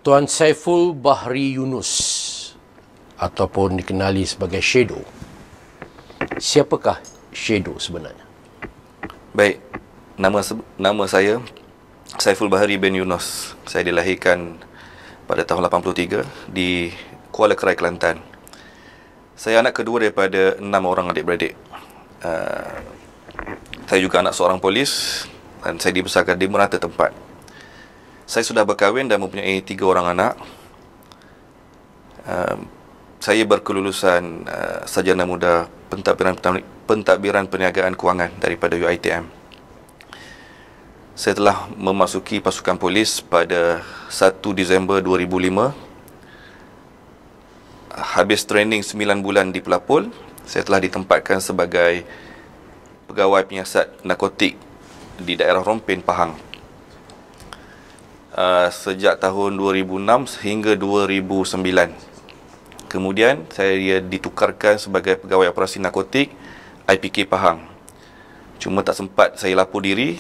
Tuan Saiful Bahri Yunus ataupun dikenali sebagai Shadow. Siapakah Shadow sebenarnya? Baik, nama saya Saiful Bahri bin Yunus. Saya dilahirkan pada tahun 83 di Kuala Kerai, Kelantan. Saya anak kedua daripada 6 orang adik-beradik. Saya juga anak seorang polis dan saya dibesarkan di merata tempat. Saya sudah berkahwin dan mempunyai 3 orang anak. Saya berkelulusan sarjana muda pentadbiran perniagaan kewangan daripada UiTM. Saya telah memasuki pasukan polis pada 1 Disember 2005. Habis training 9 bulan di Pelapul, saya telah ditempatkan sebagai pegawai penyiasat narkotik di daerah Rompin, Pahang. Sejak tahun 2006 hingga 2009. Kemudian saya ditukarkan sebagai pegawai operasi narkotik IPK Pahang. Cuma tak sempat saya lapor diri,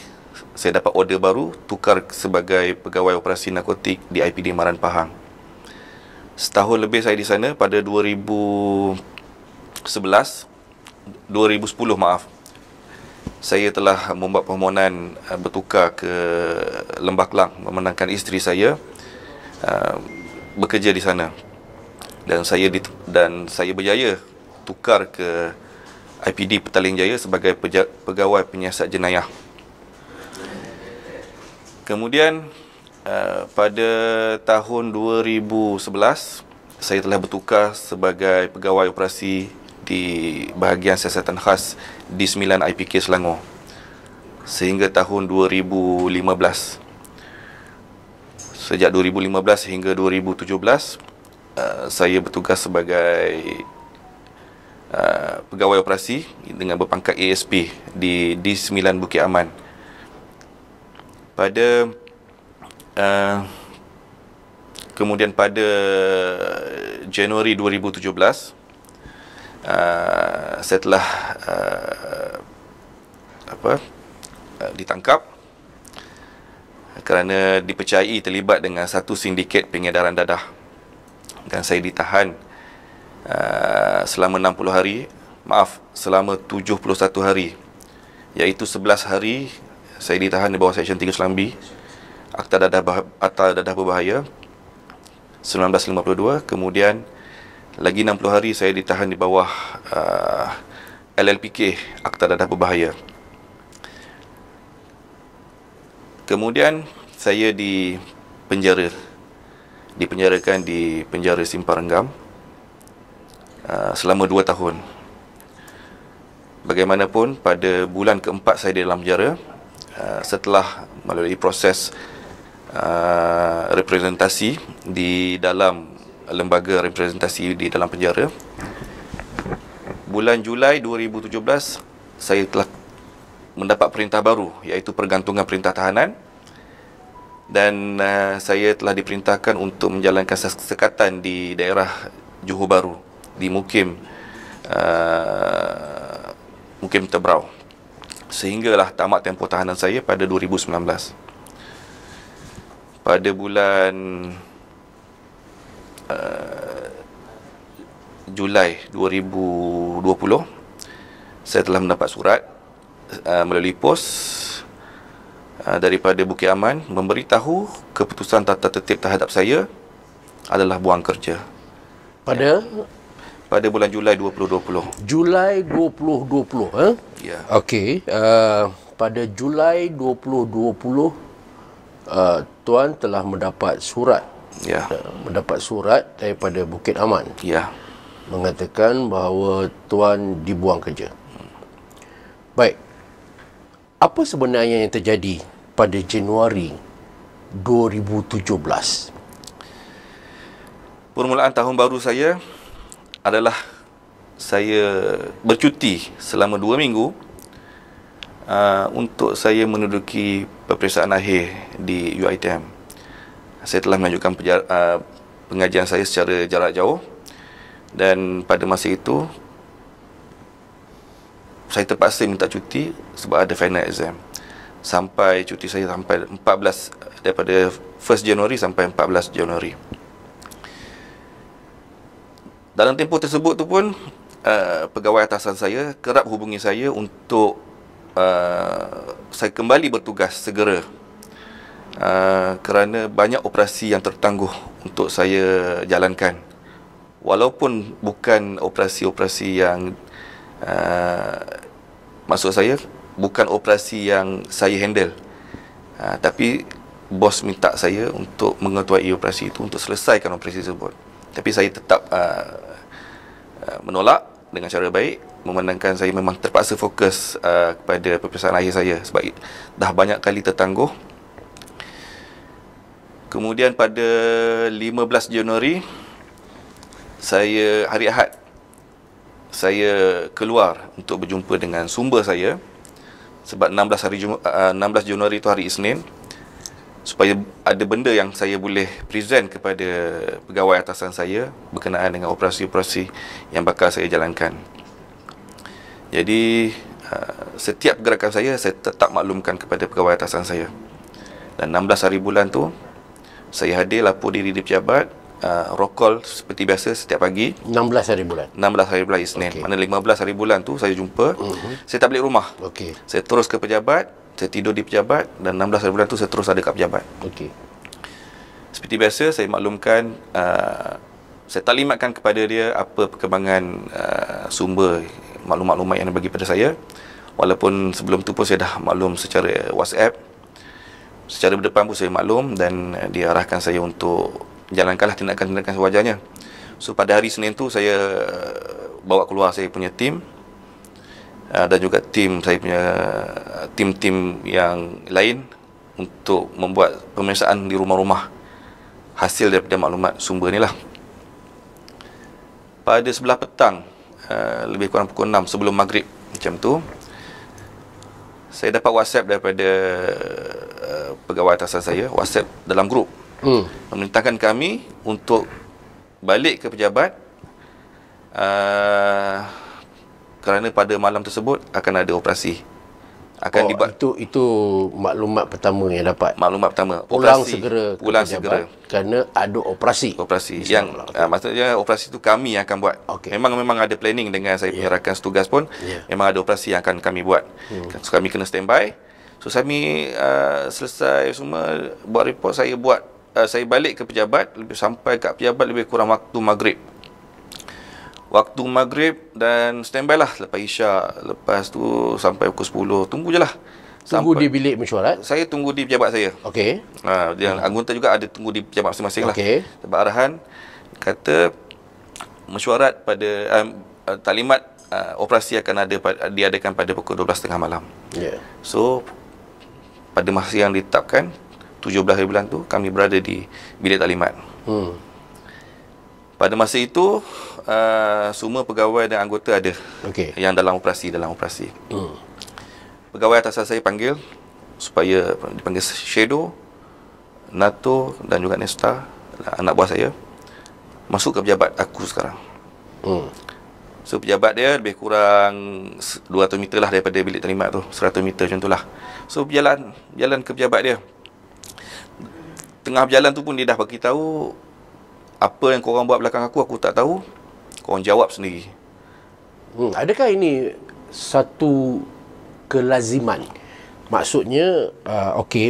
saya dapat order baru tukar sebagai pegawai operasi narkotik di IPD Maran Pahang. Setahun lebih saya di sana. Pada 2010 maaf, saya telah membuat permohonan bertukar ke Lembah Kelang, memandangkan isteri saya bekerja di sana, dan saya berjaya tukar ke IPD Petaling Jaya sebagai pegawai penyiasat jenayah. Kemudian pada tahun 2011 saya telah bertukar sebagai pegawai operasi di bahagian siasatan khas di 9 IPK Selangor sehingga tahun 2015. Sejak 2015 hingga 2017 saya bertugas sebagai pegawai operasi dengan berpangkat ASP di D9 Bukit Aman. Kemudian pada Januari 2017 saya telah ditangkap kerana dipercayai terlibat dengan satu sindiket pengedaran dadah, dan saya ditahan selama 71 hari, iaitu 11 hari saya ditahan di bawah Seksyen 3 Selambi Akta Dadah Berbahaya 1952. Kemudian lagi 60 hari saya ditahan di bawah LLPK Akta Dadah Berbahaya. Kemudian saya dipenjarakan di penjara Simpang Renggam selama 2 tahun. Bagaimanapun, pada bulan keempat saya di dalam penjara, setelah melalui proses representasi di dalam lembaga representasi di dalam penjara, bulan Julai 2017 saya telah mendapat perintah baru, iaitu pergantungan perintah tahanan, dan saya telah diperintahkan untuk menjalankan sekatan di daerah Johor Bahru, di Mukim Tebrau, sehinggalah tamat tempoh tahanan saya pada 2019. Pada bulan Julai 2020 saya telah mendapat surat melalui pos daripada Bukit Aman memberitahu keputusan tata tertib terhadap saya adalah buang kerja pada bulan Julai 2020. Julai 2020, Ya. Okey, pada Julai 2020 tuan telah mendapat surat. Ya. Mendapat surat daripada Bukit Aman. Ya. Mengatakan bahawa tuan dibuang kerja. Baik. Apa sebenarnya yang terjadi pada Januari 2017? Permulaan tahun baru saya adalah saya bercuti selama 2 minggu untuk saya menduduki peperiksaan akhir di UiTM. Saya telah melanjutkan pengajian saya secara jarak jauh, dan pada masa itu saya terpaksa minta cuti sebab ada final exam. sampai cuti saya sampai 14, daripada 1 Januari sampai 14 Januari. Dalam tempoh tersebut tu pun pegawai atasan saya kerap hubungi saya untuk saya kembali bertugas segera, kerana banyak operasi yang tertangguh untuk saya jalankan. Walaupun bukan operasi-operasi yang maksud saya bukan operasi yang saya handle, tapi bos minta saya untuk mengetuai operasi itu, untuk selesaikan operasi tersebut. Tapi saya tetap menolak dengan cara baik, memandangkan saya memang terpaksa fokus kepada peperiksaan lahir saya sebab dah banyak kali tertangguh. Kemudian pada 15 Januari, saya hari Ahad, saya keluar untuk berjumpa dengan sumber saya sebab 16 Januari itu hari Isnin, supaya ada benda yang saya boleh present kepada pegawai atasan saya berkenaan dengan operasi-operasi yang bakal saya jalankan. Jadi setiap gerakan saya tetap maklumkan kepada pegawai atasan saya. Dan 16 hari bulan tu saya hadir lapor diri di pejabat, roll call seperti biasa setiap pagi. 16 hari bulan. 16 hari bulan Isnin. Mana 15 hari bulan tu saya jumpa. Saya tak balik rumah. Saya terus ke pejabat. Saya tidur di pejabat dan 16 hari bulan tu saya terus ada kat pejabat. Seperti biasa saya maklumkan, saya taklimatkan kepada dia apa perkembangan sumber maklumat-maklumat yang dia bagi pada saya. Walaupun sebelum tu pun saya dah maklum secara WhatsApp. Secara berdepan pun saya maklum dan dia arahkan saya untuk jalankanlah tindakan-tindakan sewajarnya. So pada hari Senin tu saya bawa keluar saya punya tim, dan juga saya punya tim-tim yang lain untuk membuat pemeriksaan di rumah-rumah hasil daripada maklumat sumber ni lah. Pada sebelah petang, lebih kurang pukul 6 sebelum maghrib macam tu, saya dapat WhatsApp daripada pegawai atasan saya, WhatsApp dalam grup, memerintahkan kami untuk balik ke pejabat, kerana pada malam tersebut akan ada operasi. Itu maklumat pertama yang dapat. Maklumat pertama. Pulang segera ke pulang pejabat segera kerana ada operasi. Yang maksudnya operasi itu kami yang akan buat. Memang ada planning dengan saya punya rakan setugas pun. Memang ada operasi yang akan kami buat. So kami kena standby. So kami selesai semua buat report, saya balik ke pejabat, sampai kat pejabat lebih kurang waktu maghrib dan standby lah lepas Isyak. Lepas tu sampai pukul 10, tunggu je lah. Tunggu di bilik mesyuarat? Saya tunggu di pejabat saya. Yang anggota juga ada tunggu di pejabat masing-masing lah. Sebab arahan kata mesyuarat pada taklimat operasi akan diadakan pada pukul 12.30 malam. So pada masa yang ditetapkan 17 hari bulan tu kami berada di bilik taklimat. Pada masa itu semua pegawai dan anggota ada yang dalam operasi. Pegawai atasan saya panggil supaya dipanggil Shadow, Nato dan juga Nesta, anak buah saya, masuk ke pejabat aku sekarang. So pejabat dia lebih kurang 200 meter lah daripada bilik taklimat tu, 100 meter macam tu lah. So jalan ke pejabat dia. Tengah berjalan tu pun dia dah bagi tahu, apa yang korang buat belakang aku tak tahu. Korang jawab sendiri. Adakah ini satu kelaziman? Maksudnya,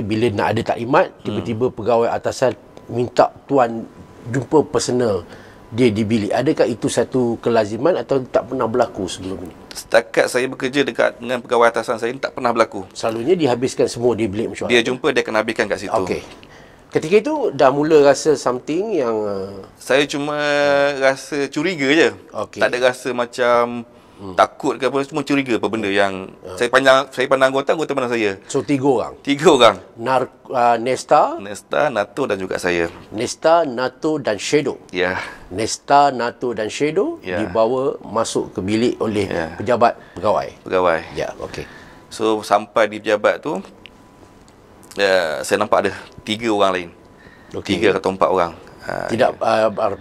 bila nak ada taklimat, tiba-tiba pegawai atasan minta tuan jumpa personal dia di bilik. Adakah itu satu kelaziman atau tak pernah berlaku sebelum ini? Setakat saya bekerja dengan pegawai atasan saya, tak pernah berlaku. Selalunya dihabiskan semua di bilik mesyuarat. Dia jumpa, dia akan habiskan kat situ. Ketika itu dah mula rasa something yang saya cuma rasa curiga je. Tak ada rasa macam takut ke apa, cuma curiga apa benda yang saya pandang anggota pandang saya. So 3 orang. Nesta, Nato dan juga saya. Nesta, Nato dan Shadow. Nesta, Nato dan Shadow dibawa masuk ke bilik oleh pejabat pegawai. So sampai di pejabat tu, saya nampak ada 3 orang lain. 3 atau 4 orang. Tidak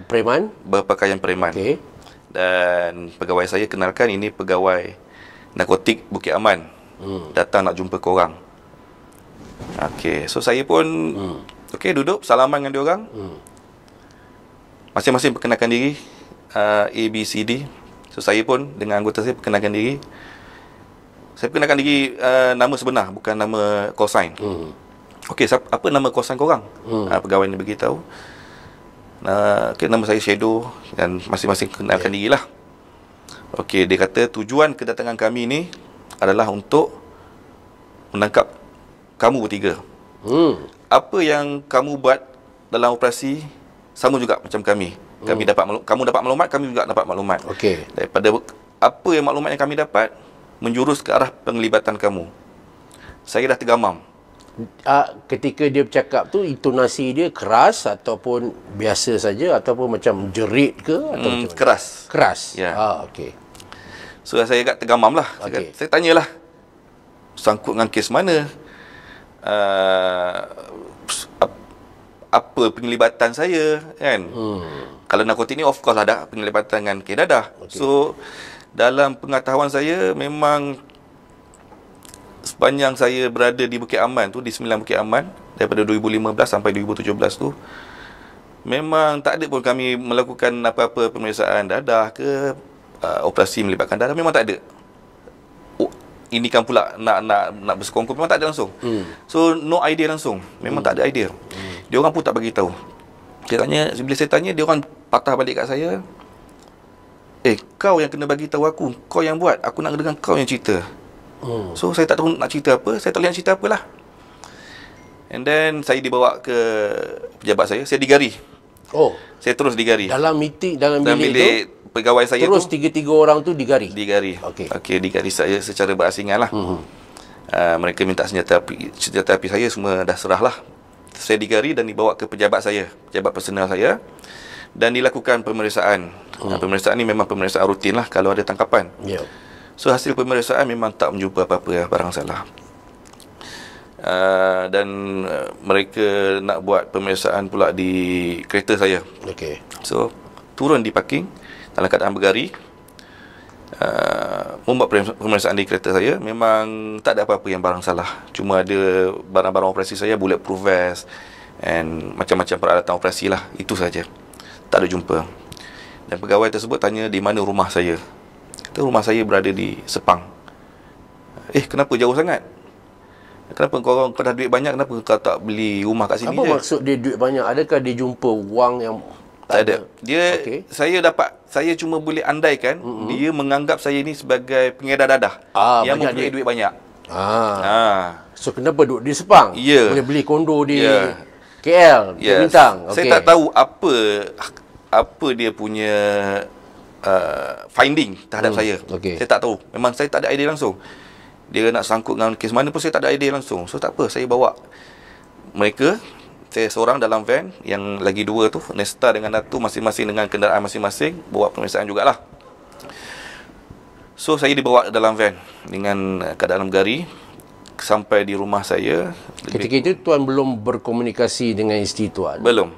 preman? Berpakaian preman. Dan pegawai saya kenalkan, ini pegawai narkotik Bukit Aman. Datang nak jumpa korang. Okey, so saya pun okey, duduk salaman dengan dia orang. Masing-masing perkenalkan diri, A, B, C, D. So saya pun dengan anggota saya perkenalkan diri. Saya perkenalkan diri nama sebenar, bukan nama call sign. Okey, apa nama call sign korang? Pegawai ni beritahu. Okay, nama saya Shadow, dan masing-masing kenalkan dirilah. Okey, dia kata tujuan kedatangan kami ni adalah untuk menangkap kamu bertiga. Apa yang kamu buat dalam operasi sama juga macam kami. Kamu dapat maklumat, kami juga dapat maklumat. Okey. Daripada apa yang maklumat yang kami dapat menjurus ke arah penglibatan kamu. Saya dah tergamam. Ketika dia bercakap tu, intonasi dia keras ataupun biasa saja, ataupun macam jerit ke atau macam keras. Keras. Ya. Okey. So saya agak tergamam lah. Okay. Saya tanyalah, sangkut dengan kes mana? Apa penglibatan saya, kan? Kalau narkotik ni of course ada penglibatan dengan kes dadah. Okay. So dalam pengetahuan saya, memang sepanjang saya berada di Bukit Aman tu, di 9 Bukit Aman, daripada 2015 sampai 2017 tu, memang tak ada pun kami melakukan apa-apa pemeriksaan dadah ke operasi melibatkan dadah, memang tak ada. Ini kan pula nak bersekongkol, memang tak ada langsung. So no idea langsung, memang tak ada idea. Dia orang pun tak bagi tahu. Bila saya tanya, dia orang patah balik kat saya. Kau yang kena bagi tahu aku, kau yang buat, aku nak dengar kau yang cerita. So saya tak tahu nak cerita apa, saya tak boleh nak cerita apalah. And then saya dibawa ke pejabat saya digari. Saya terus digari. Dalam meeting, dalam bilik tu, pegawai saya terus tiga-tiga orang tu digari. Okey, digari saya secara berasingan lah. Mereka minta senjata api saya, semua dah serah lah. Saya digari dan dibawa ke pejabat saya, pejabat personal saya, dan dilakukan pemeriksaan. Pemeriksaan ni memang pemeriksaan rutin lah kalau ada tangkapan. So hasil pemeriksaan memang tak menjumpa apa-apa barang salah. Dan mereka nak buat pemeriksaan pula di kereta saya. So turun di parking dalam keadaan bergari, membuat pemeriksaan di kereta saya. Memang tak ada apa-apa yang barang salah. Cuma ada barang-barang operasi saya, bulletproof vest and macam-macam peralatan operasi lah. Itu saja, tak ada jumpa. Dan pegawai tersebut tanya di mana rumah saya. Kata rumah saya berada di Sepang. Kenapa jauh sangat? Kenapa kau dah duit banyak, kenapa kau tak beli rumah kat sini? Apa maksud dia duit banyak? Adakah dia jumpa wang yang tak ada? Saya cuma boleh andaikan dia menganggap saya ni sebagai pengedar dadah yang mempunyai duit banyak. So kenapa duduk di Sepang? Boleh beli kondo di KL, Bintang. Saya tak tahu apa dia punya finding terhadap saya. Saya tak tahu. Memang saya tak ada idea langsung. Dia nak sangkut dengan kes mana pun saya tak ada idea langsung. So tak apa, saya bawa mereka, saya seorang dalam van, yang lagi dua tu Nesta dengan Natu, masing-masing dengan kenderaan masing-masing, bawa pemeriksaan jugalah. So saya dibawa dalam van dengan keadaan bergari sampai di rumah saya. Ketika itu tuan belum berkomunikasi dengan isteri tuan? Belum.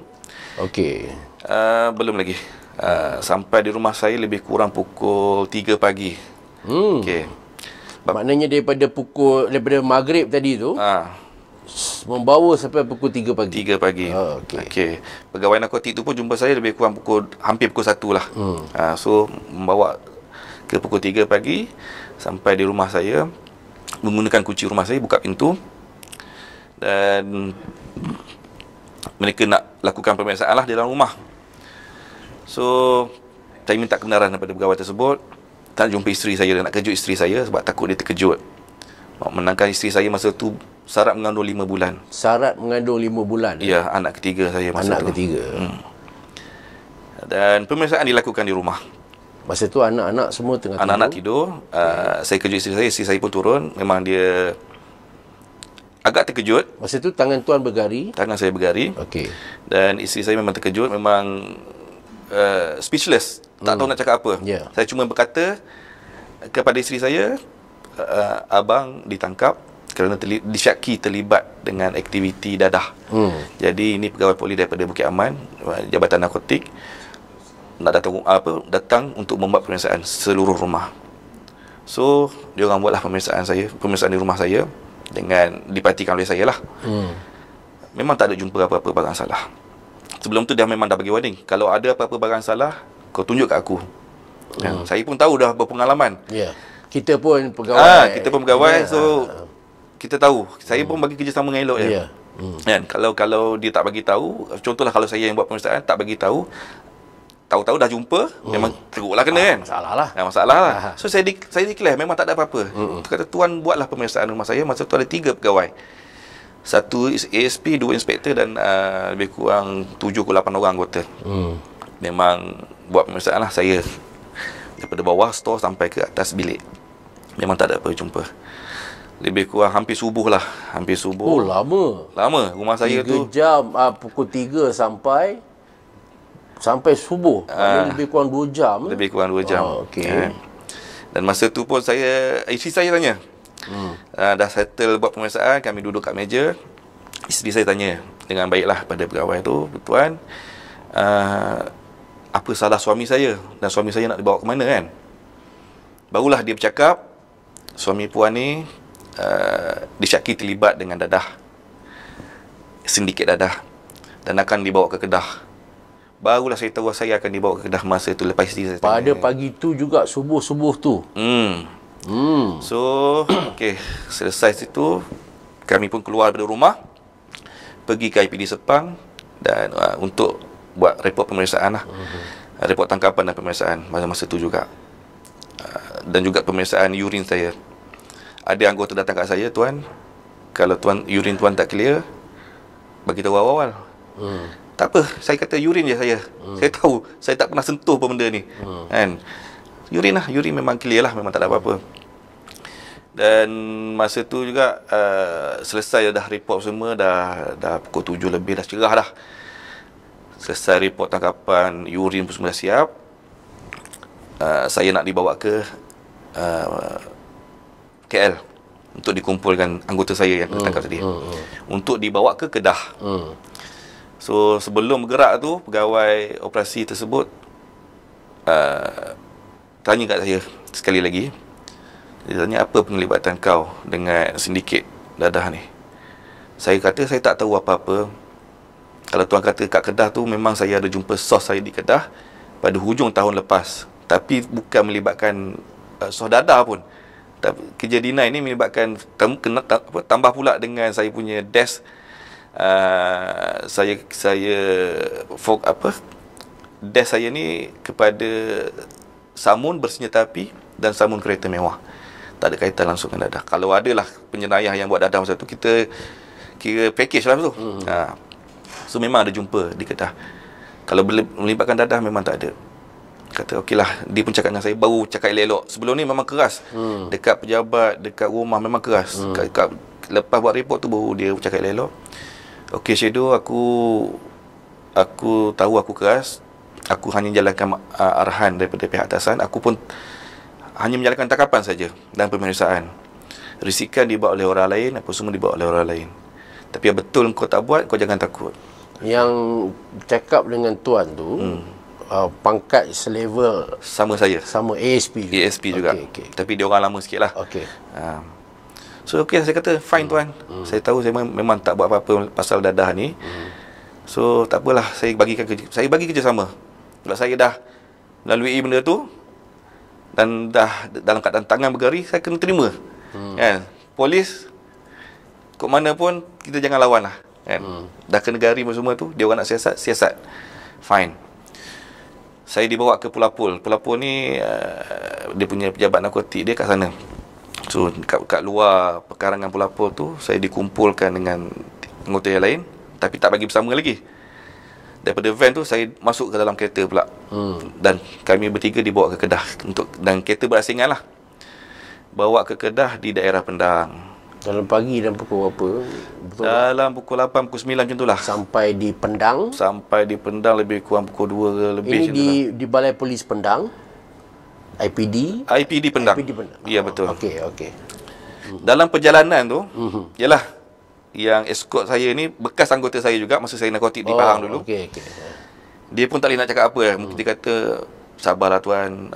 Belum lagi. Sampai di rumah saya lebih kurang pukul 3 pagi. Maknanya daripada maghrib tadi tu membawa sampai pukul 3 pagi. 3 pagi. Pegawai narkotik tu pun jumpa saya lebih kurang hampir pukul 1 lah. So membawa ke pukul 3 pagi sampai di rumah saya, menggunakan kunci rumah saya, buka pintu, dan mereka nak lakukan pemeriksaan lah di dalam rumah. So saya minta kebenaran daripada pegawai tersebut. Tak jumpa isteri saya, nak kejut isteri saya sebab takut dia terkejut. Menangkan isteri saya masa tu syarat mengandung 5 bulan. Syarat mengandung 5 bulan? Ya, anak ketiga saya masa tu. Anak ketiga. Dan pemeriksaan dilakukan di rumah. Masa tu anak-anak semua tengah tidur? Anak-anak tidur. Saya kejut isteri saya pun turun. Memang dia agak terkejut. Masa tu tangan tuan bergari? Tangan saya bergari. Dan isteri saya memang terkejut, memang speechless, tak tahu nak cakap apa. Saya cuma berkata kepada isteri saya, abang ditangkap kerana disyaki terlibat dengan aktiviti dadah. Jadi ini pegawai polis daripada Bukit Aman, Jabatan Narkotik, nak datang untuk membuat pemeriksaan seluruh rumah. So dia orang buatlah pemeriksaan di rumah saya, dengan diperhatikan oleh saya lah. Memang tak ada jumpa apa-apa barang salah. Sebelum tu dia memang dah bagi warning, kalau ada apa-apa barang salah, kau tunjuk kat aku. Saya pun tahu dah berpengalaman. Kita pun pegawai. Kita pun pegawai, so kita tahu. Saya pun bagi kerjasama dengan elok je. Kan, kalau dia tak bagi tahu, contohlah kalau saya yang buat pemeriksaan tak bagi tahu, tahu-tahu dah jumpa, memang teruklah kena kan. Masalah lah. So saya declare memang tak ada apa-apa. Kata tuan buatlah pemeriksaan rumah saya. Masa tu ada 3 pegawai. 1 ASP, 2 inspektor dan lebih kurang 7 ke 8 orang anggota. Memang buat pemeriksaan lah saya. Daripada bawah store sampai ke atas bilik. Memang tak ada apa jumpa. Lebih kurang hampir subuh lah. Hampir subuh. Oh, lama. Lama. Rumah saya 3 tu jam, pukul 3 sampai subuh. Lebih kurang 2 jam. Lebih kurang 2 jam. Dan masa tu pun isteri saya tanya. Dah settle buat pemeriksaan, kami duduk kat meja. Isteri saya tanya dengan baiklah pada pegawai tu, tuan, apa salah suami saya dan suami saya nak dibawa ke mana kan? Barulah dia bercakap, suami puan ni disyaki terlibat dengan dadah, sindiket dadah, dan akan dibawa ke Kedah. Barulah saya tahu saya akan dibawa ke Kedah masa tu. Lepas isteri saya tanya, pada pagi tu juga, subuh-subuh tu. So, selesai situ, kami pun keluar dari rumah, pergi ke IPD Sepang dan untuk buat report pemeriksaan lah. Report tangkapan dan pemeriksaan masa tu juga. Dan juga pemeriksaan urin saya. Ada anggota datang kat saya, tuan, kalau urin tuan tak clear, bagi tahu awal-awal. Tak apa, saya kata urin je saya. Saya tahu, saya tak pernah sentuh pun benda ni. Kan? Urin memang clear lah, memang tak ada apa-apa. Dan masa tu juga selesai dah report semua, dah pukul 7 lebih, dah cerah dah. Selesai report tangkapan, urin pun semua dah siap. Saya nak dibawa ke KL untuk dikumpulkan anggota saya yang tertangkap tadi. Untuk dibawa ke Kedah. So sebelum bergerak tu, pegawai operasi tersebut tanya kat saya sekali lagi. Dia tanya, apa penglibatan kau dengan sindiket dadah ni? Saya kata saya tak tahu apa-apa. Kalau tuan kata kat Kedah tu, memang saya ada jumpa sos saya di Kedah pada hujung tahun lepas. Tapi bukan melibatkan sos dadah pun. Kerja dinai ni melibatkan tambah pula dengan saya punya desk. Desk saya ni kepada samun bersenjata api dan samun kereta mewah. Tak ada kaitan langsung dengan dadah. Kalau adalah penjenayah yang buat dadah masa tu, kita kira package lah tu. So memang ada jumpa di Kedah. Kalau melibatkan dadah memang tak ada. Kata okeylah, dia pun cakap dengan saya, baru cakap elok-elok. Sebelum ni memang keras. Dekat pejabat, dekat rumah memang keras. Lepas buat report tu baru dia cakap elok-elok. Okey Shadow, aku tahu aku keras. Aku hanya jalankan arahan daripada pihak atasan. Aku pun hanya menjalankan tangkapan saja dan pemeriksaan. Risikan dibawa oleh orang lain, apa semua dibawa oleh orang lain. Tapi yang betul kau tak buat, kau jangan takut. Yang cakap dengan tuan tu, pangkat selevel sama saya. Sama ASP juga. ASP juga. Tapi dia orang lama sikit lah. So saya kata fine tuan. Saya tahu saya memang tak buat apa-apa pasal dadah ni. So tak apalah, saya bagi kerjasama. Sebab saya dah melalui benda tu dan dah dalam keadaan tangan bergari, saya kena terima. Kan? Polis kok mana pun kita jangan lawan lah. Kan? Dah kena gari semua tu, dia orang nak siasat. Fine. Saya dibawa ke Pulapul. Pulapul ni dia punya pejabat narkotik dia kat sana. So kat luar pekarangan Pulapul tu, saya dikumpulkan dengan anggota yang lain, tapi tak bagi bersama lagi. Daripada van tu saya masuk ke dalam kereta pula. Dan kami bertiga dibawa ke Kedah dan kereta berasingan lah. Bawa ke Kedah di daerah Pendang. Dalam pagi dan pukul berapa? Dalam pukul 8, pukul 9 macam tu lah. Sampai di Pendang? Sampai di Pendang lebih kurang pukul 2 lebih. Ini di Balai Polis Pendang? IPD? IPD Pendang. IPD Pendang. Ya, betul. Okey. Dalam perjalanan tu, yalah, yang escort saya ni bekas anggota saya juga masa saya narkotik di Pahang dulu. Dia pun tak boleh nak cakap apa. Mungkin dia kata, sabarlah tuan,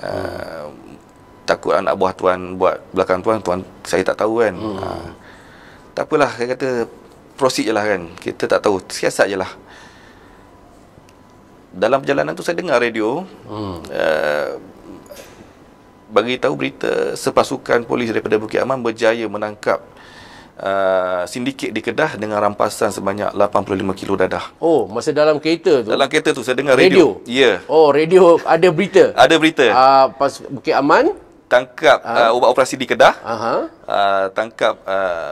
takut anak buah tuan buat belakang tuan saya tak tahu kan. tak apalah, saya kata proceed je lah kan. Kita tak tahu, siasat je lah. Dalam perjalanan tu saya dengar radio, bagi tahu berita sepasukan polis daripada Bukit Aman berjaya menangkap sindiket di Kedah dengan rampasan sebanyak 85 kilo dadah. Oh, masa dalam kereta tu? Dalam kereta tu saya dengar radio. Ya. Oh, radio ada berita? Ada berita. Pas Bukit Aman tangkap ubat operasi di Kedah. Tangkap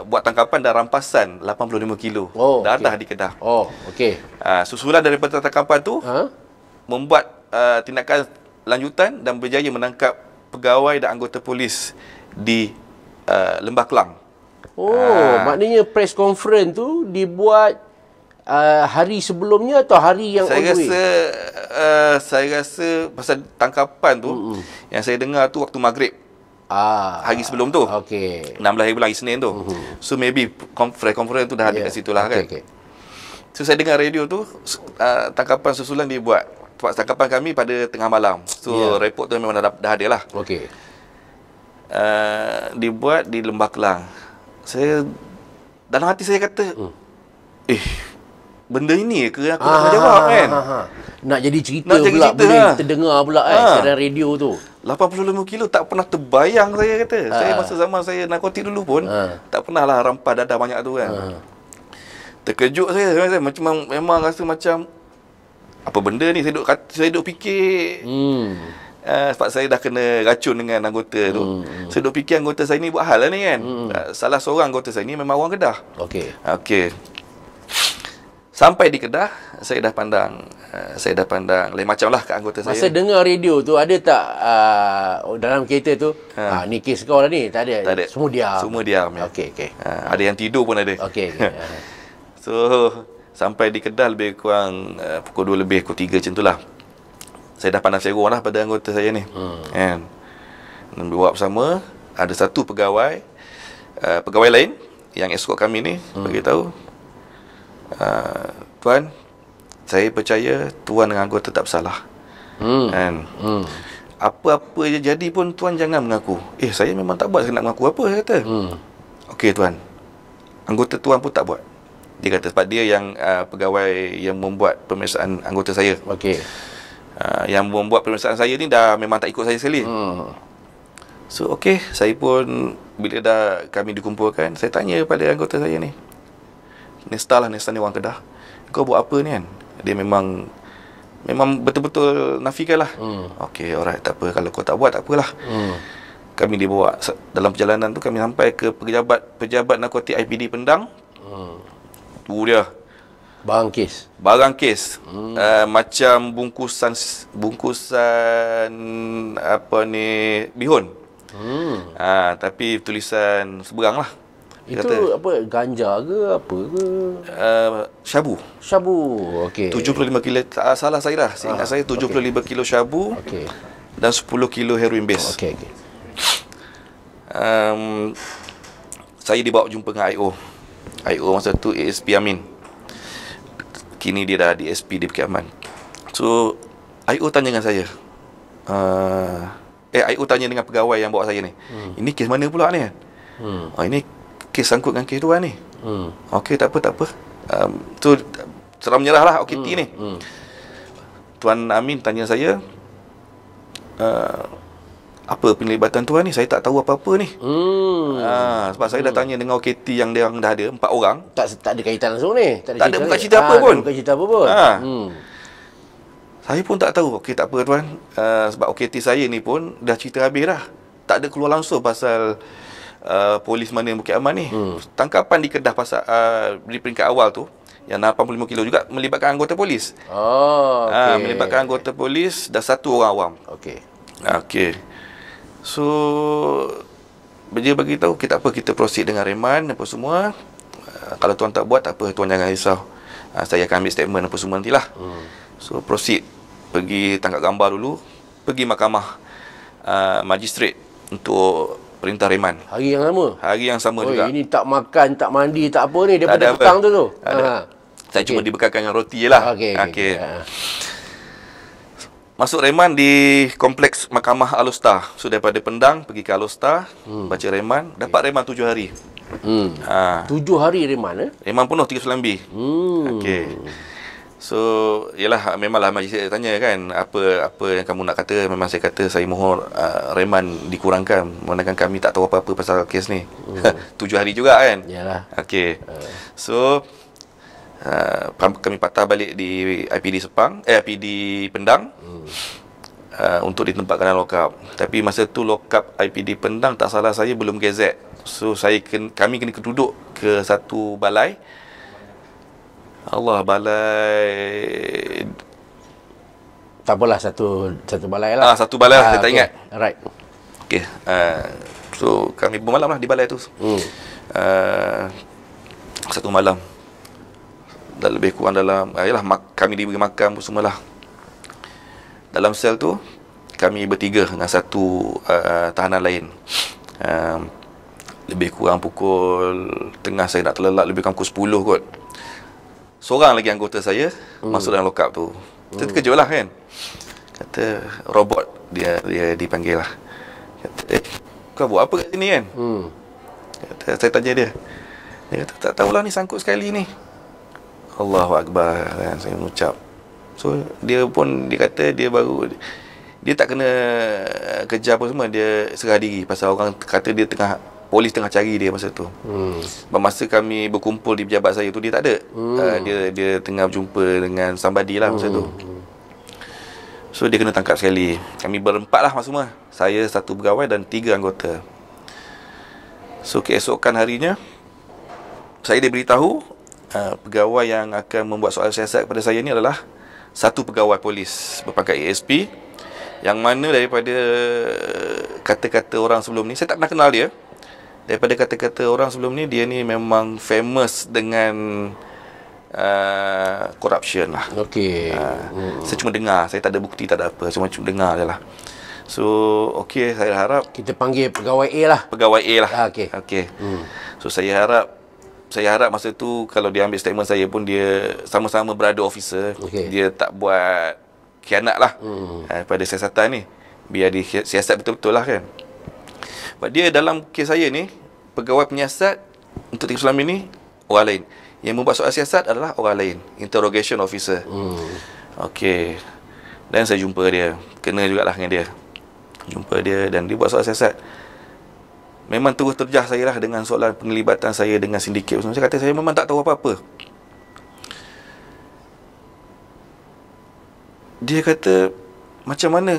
buat tangkapan dan rampasan 85 kilo dadah di Kedah. Oh, okey. Susulan daripada tangkapan tu membuat tindakan lanjutan dan berjaya menangkap pegawai dan anggota polis di Lembah Kelang. Oh, maknanya press conference tu dibuat hari sebelumnya atau hari yang saya rasa pasal tangkapan tu yang saya dengar tu waktu maghrib. Hari sebelum tu. Okey. 16 bulan Isnin tu. So maybe conference tu dah ada kat situ lah kan. So saya dengar radio tu, tangkapan susulan dibuat. Tangkapan kami pada tengah malam. So report tu memang dah ada lah. Okey. Dibuat di Lembah Kelang. Saya dalam hati saya kata, benda ini ke aku nak jawab kan? Nak jadi cerita pula, boleh terdengar pula siaran radio tu. 85 kilo tak pernah terbayang saya kata. Saya masa zaman saya narkotik dulu pun tak pernah lah rampas dadah banyak tu kan. Terkejut saya memang rasa macam apa benda ni, saya duk fikir. Sebab saya dah kena racun dengan anggota tu. Saya duk fikir anggota saya ni buat hal lah ni kan. Salah seorang anggota saya ni memang orang Kedah. Okey. Sampai di Kedah, saya dah pandang lain macam lah kat anggota saya. Masa dengar radio tu, ada tak dalam kereta tu, ni kes kau lah ni? Tak ada? Tak ada. Semua diam? Semua diam. Okey. Ada yang tidur pun ada. Okey. So, sampai di Kedah lebih kurang pukul 2 lebih, pukul 3 macam tu lah. Saya dah pandang serong lah pada anggota saya ni. Kan? Dan bawa bersama, ada satu pegawai lain yang escort kami ni bagi tahu, Tuan, saya percaya Tuan dengan anggota tak bersalah. Kan? Apa-apa je jadi pun Tuan jangan mengaku. Saya memang tak buat, saya nak mengaku apa, saya kata. Okey Tuan, anggota Tuan pun tak buat. Dia kata sebab dia yang pegawai yang membuat pemeriksaan anggota saya. Okey. Yang membuat pemeriksaan saya ni dah memang tak ikut saya sekali. So okey, saya pun bila dah kami dikumpulkan, saya tanya pada anggota saya ni, Nesta ni orang Kedah, kau buat apa ni kan? Dia memang betul-betul nafikan lah. Okey, alright, tak apa, kalau kau tak buat tak apalah. Kami dibawa dalam perjalanan tu, kami sampai ke pejabat narkotik IPD Pendang. Tu dia barang kes. Macam bungkusan apa ni, bihun. Tapi tulisan seberang lah. Itu kata, apa, ganja ke apa ke? Syabu. Okey. 75 kilo, salah saya dah. Seingat saya 75 kilo syabu. Dan 10 kilo heroin base. Okey. Saya dibawa jumpa dengan IO masa tu ASP Amin. Kini dia dah DSP di Bukit Aman. So IO tanya dengan saya, IO tanya dengan pegawai yang bawa saya ni, ini kes mana pula ni? Ini kes sangkut dengan kes Tuan ni. Okey, tak apa. So serah menyerah lah OKT ni. Tuan Amin tanya saya, apa penlibatan Tuan ni? Saya tak tahu apa-apa ni. Sebab saya dah tanya dengan OKT yang dia dah ada 4 orang. Tak ada kaitan langsung ni. Tak ada bukan cerita apa pun. Bukan cerita apa pun. Saya pun tak tahu. Okey, tak apa Tuan. Sebab OKT saya ni pun dah cerita habis dah. Tak ada keluar langsung pasal polis mana Bukit Aman ni. Tangkapan di Kedah pasal di peringkat awal tu, yang 85 kilo juga melibatkan anggota polis. Melibatkan anggota polis dah 1 orang awam. Okey. So dia bagi tahu, kita apa, kita proceed dengan reman apa semua. Kalau Tuan tak buat tak apa, Tuan jangan risau. Saya akan ambil statement apa semua nantilah. So proceed, pergi tangkap gambar dulu, pergi mahkamah magistrate untuk perintah reman. Hari yang sama juga. Ini tak makan, tak mandi, tak apa ni daripada petang tu. Saya cuma dibekalkan dengan roti je lah. Okey. Masuk reman di kompleks Mahkamah Alor Setar. So daripada Pendang pergi ke Alor Setar, baca reman, dapat reman 7 hari. 7 hari remand Remand penuh 3 bulan lebih. Okey. So, yalah, memanglah majlis tanya kan, apa yang kamu nak kata. Memang saya kata saya mohon remand dikurangkan. Manakan kami tak tahu apa-apa pasal kes ni. 7 hari juga kan. Yalah. Okey. So, kami patah balik di IPD Sepang, IPD Pendang. Untuk ditempatkan dalam lock up. Tapi masa tu lock up IPD Pendang, tak salah saya, belum gazette. So kami kena duduk ke satu balai. Balai, tak apalah, satu balai lah. Satu balai lah, saya tak ingat. Alright. Okey. So kami bermalam lah di balai tu. Satu malam. Dan lebih kurang dalam kami diberi makan semua lah. Dalam sel tu kami bertiga dengan satu tahanan lain. Lebih kurang pukul tengah saya nak terlelap, lebih kurang pukul 10 kot. Seorang lagi anggota saya masuk dalam lock up tu. Kita terkejut lah kan. Kata robot, dia dipanggil lah. Kata, kau buat apa kat sini kan? Kata, saya tanya dia. Dia kata, tak tahulah ni, sangkut sekali ni. Allahu Akbar kan, saya mengucap. So dia kata dia tak kena kejar apa semua, dia serah diri pasal orang kata polis tengah cari dia masa tu. Masa kami berkumpul di pejabat saya tu, dia tak ada. Dia tengah berjumpa dengan somebody lah masa tu. So dia kena tangkap sekali. Kami berempat lah semua. Saya, satu pegawai dan 3 anggota. So keesokan harinya saya diberitahu pegawai yang akan membuat soal siasat kepada saya ni adalah satu pegawai polis berpangkat ASP, yang mana daripada kata-kata orang sebelum ni, saya tak pernah kenal dia. Daripada kata-kata orang sebelum ni, dia ni memang famous dengan corruption lah. Okey. Saya cuma dengar, saya tak ada bukti, tak ada apa, cuma dengar je lah. So okey, saya harap kita panggil pegawai A lah. Pegawai A lah. Okey. So saya harap masa tu kalau dia ambil statement saya pun, dia sama-sama berada officer. Dia tak buat khianat lah pada siasatan ni. Biar dia siasat betul-betul lah kan. Sebab dia dalam kes saya ni, pegawai penyiasat untuk 3 bulan ni orang lain. Yang membuat soal siasat adalah orang lain, interrogation officer. Okey. Dan saya jumpa dia, kena jugalah dengan dia. Jumpa dia dan dia buat soal siasat. Memang terus terjah saya lah dengan soalan penglibatan saya dengan sindiket. Saya kata saya memang tak tahu apa-apa. Dia kata, macam mana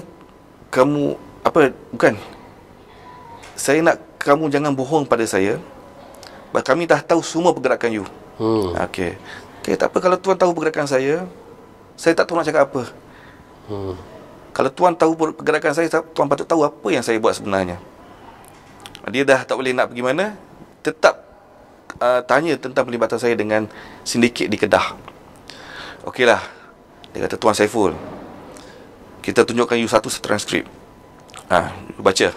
kamu, saya nak kamu jangan bohong pada saya. Kami dah tahu semua pergerakan you. Okey, tak apa, kalau tuan tahu pergerakan saya tak tahu nak cakap apa. Kalau tuan tahu pergerakan saya, tuan patut tahu apa yang saya buat sebenarnya. Dia dah tak boleh nak pergi mana, tetap tanya tentang pelibatan saya dengan sindiket di Kedah. Okeylah, dia kata, Tuan Saiful, kita tunjukkan you satu transkrip. You baca.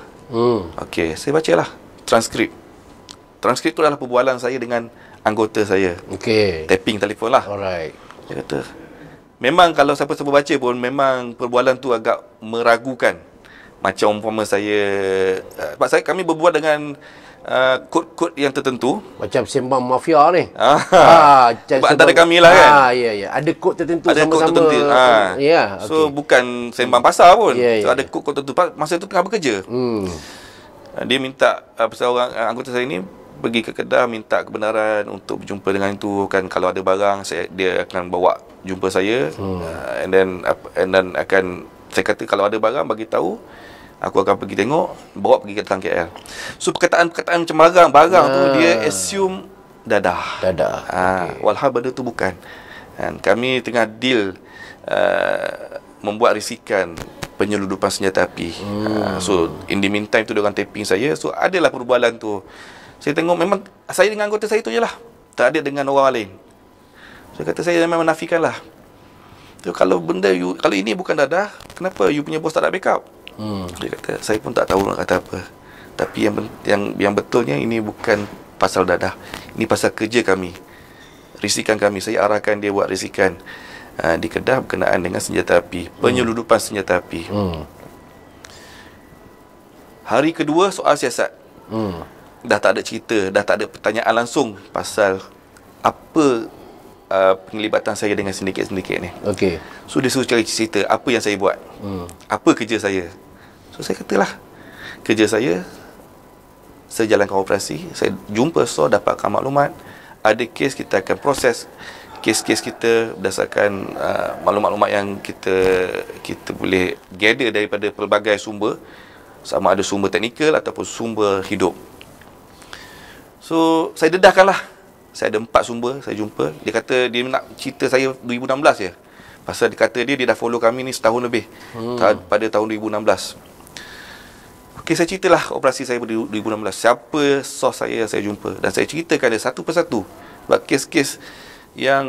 Okey, saya bacalah transkrip. Transkrip tu adalah perbualan saya dengan anggota saya. Okey. Tapping telefon lah. Alright. Dia kata, memang kalau siapa-siapa baca pun, memang perbualan tu agak meragukan. Macam umpama kami berbual dengan kod-kod yang tertentu. Macam sembang mafia ni. Antara kami lah kan. Ya. Ada kod tertentu, ada sama-sama. Kod tertentu. Ya. So bukan sembang pasar pun. So ada kod tertentu. Masa tu tengah bekerja. Dia minta seorang anggota saya ni pergi ke Kedah, minta kebenaran untuk berjumpa dengan itu kan. Kalau ada barang, dia akan bawa jumpa saya. And then akan, saya kata kalau ada barang bagi tahu, aku akan pergi tengok, bawa pergi ke datang KL. So perkataan macam barang tu, dia assume dadah. Okay. Walhal benda tu bukan. Dan kami tengah deal membuat risikan penyeludupan senjata api. So in the meantime tu, diorang taping saya. So adalah perbualan tu. Saya tengok memang saya dengan anggota saya tu je lah, tak ada dengan orang lain. Saya kata, saya memang menafikan lah. So, kalau ini bukan dadah, kenapa you punya bos tak ada backup? Dia kata, saya pun tak tahu nak kata apa. Tapi yang betulnya, ini bukan pasal dadah, ini pasal kerja kami, risikan kami. Saya arahkan dia buat risikan di Kedah berkenaan dengan senjata api, penyeludupan senjata api. Hari kedua soal siasat. dah tak ada cerita, dah tak ada pertanyaan langsung pasal apa penglibatan saya dengan sindiket-sindiket ni. Okey. So dia suruh cari cerita apa yang saya buat. Apa kerja saya. So saya katalah, kerja saya jalankan operasi, saya jumpa SOR, dapatkan maklumat, ada kes, kita akan proses kes-kes kita berdasarkan maklumat-maklumat yang kita boleh gather daripada pelbagai sumber, sama ada sumber teknikal ataupun sumber hidup. So saya dedahkanlah. Saya ada 4 sumber saya jumpa. Dia kata dia nak cerita saya 2016 je. Pasal dia kata dia dah follow kami ni setahun lebih. Pada tahun 2016. Okey, saya ceritalah operasi saya pada 2016. Siapa source saya yang saya jumpa, dan saya ceritakan dia satu persatu. Sebab kes-kes yang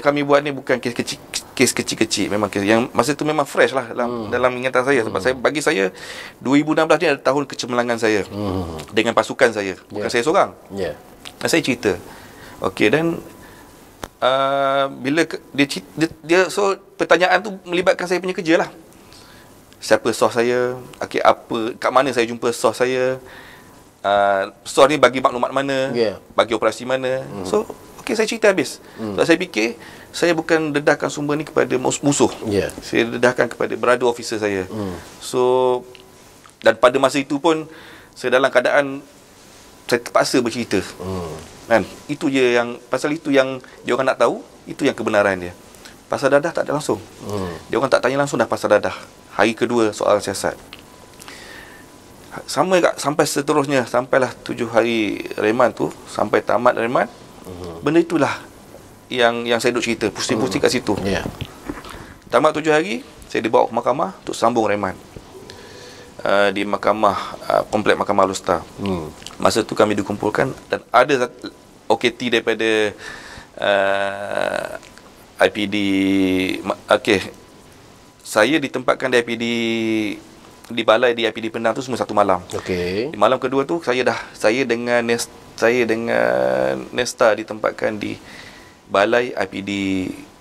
kami buat ni bukan kes kecil-kecil. Memang kes yang masa tu memang fresh lah dalam ingatan saya. Sebab bagi saya 2016 ni adalah tahun kecemerlangan saya dengan pasukan saya. Bukan saya seorang. Dan saya cerita. Okey, dan bila dia so pertanyaan tu melibatkan saya punya kerja lah. Siapa source saya, okay, apa, kat mana saya jumpa source saya, source ni bagi maklumat mana, bagi operasi mana. So okay, saya cerita habis. Sebab saya fikir saya bukan dedahkan sumber ni kepada musuh. Saya dedahkan kepada brother officer saya. So dan pada masa itu pun saya dalam keadaan saya terpaksa bercerita. Kan? Itu je yang, pasal itu yang dia orang nak tahu, itu yang kebenaran dia. Pasal dadah tak ada langsung. Dia orang tak tanya langsung dah pasal dadah. Hari kedua soal siasat. Sampai seterusnya, sampailah 7 hari reman tu, sampai tamat reman. Benda itulah yang saya duk cerita, pusing-pusing kat situ. Tamat 7 hari, saya dibawa ke mahkamah untuk sambung reman. Di mahkamah, komplek Mahkamah Alustar. Masa tu kami dikumpulkan dan ada OKT daripada IPD. Okey, saya ditempatkan di IPD, di balai di IPD Penang tu semua satu malam. Okey. Di malam kedua tu saya dengan Nesta ditempatkan di balai IPD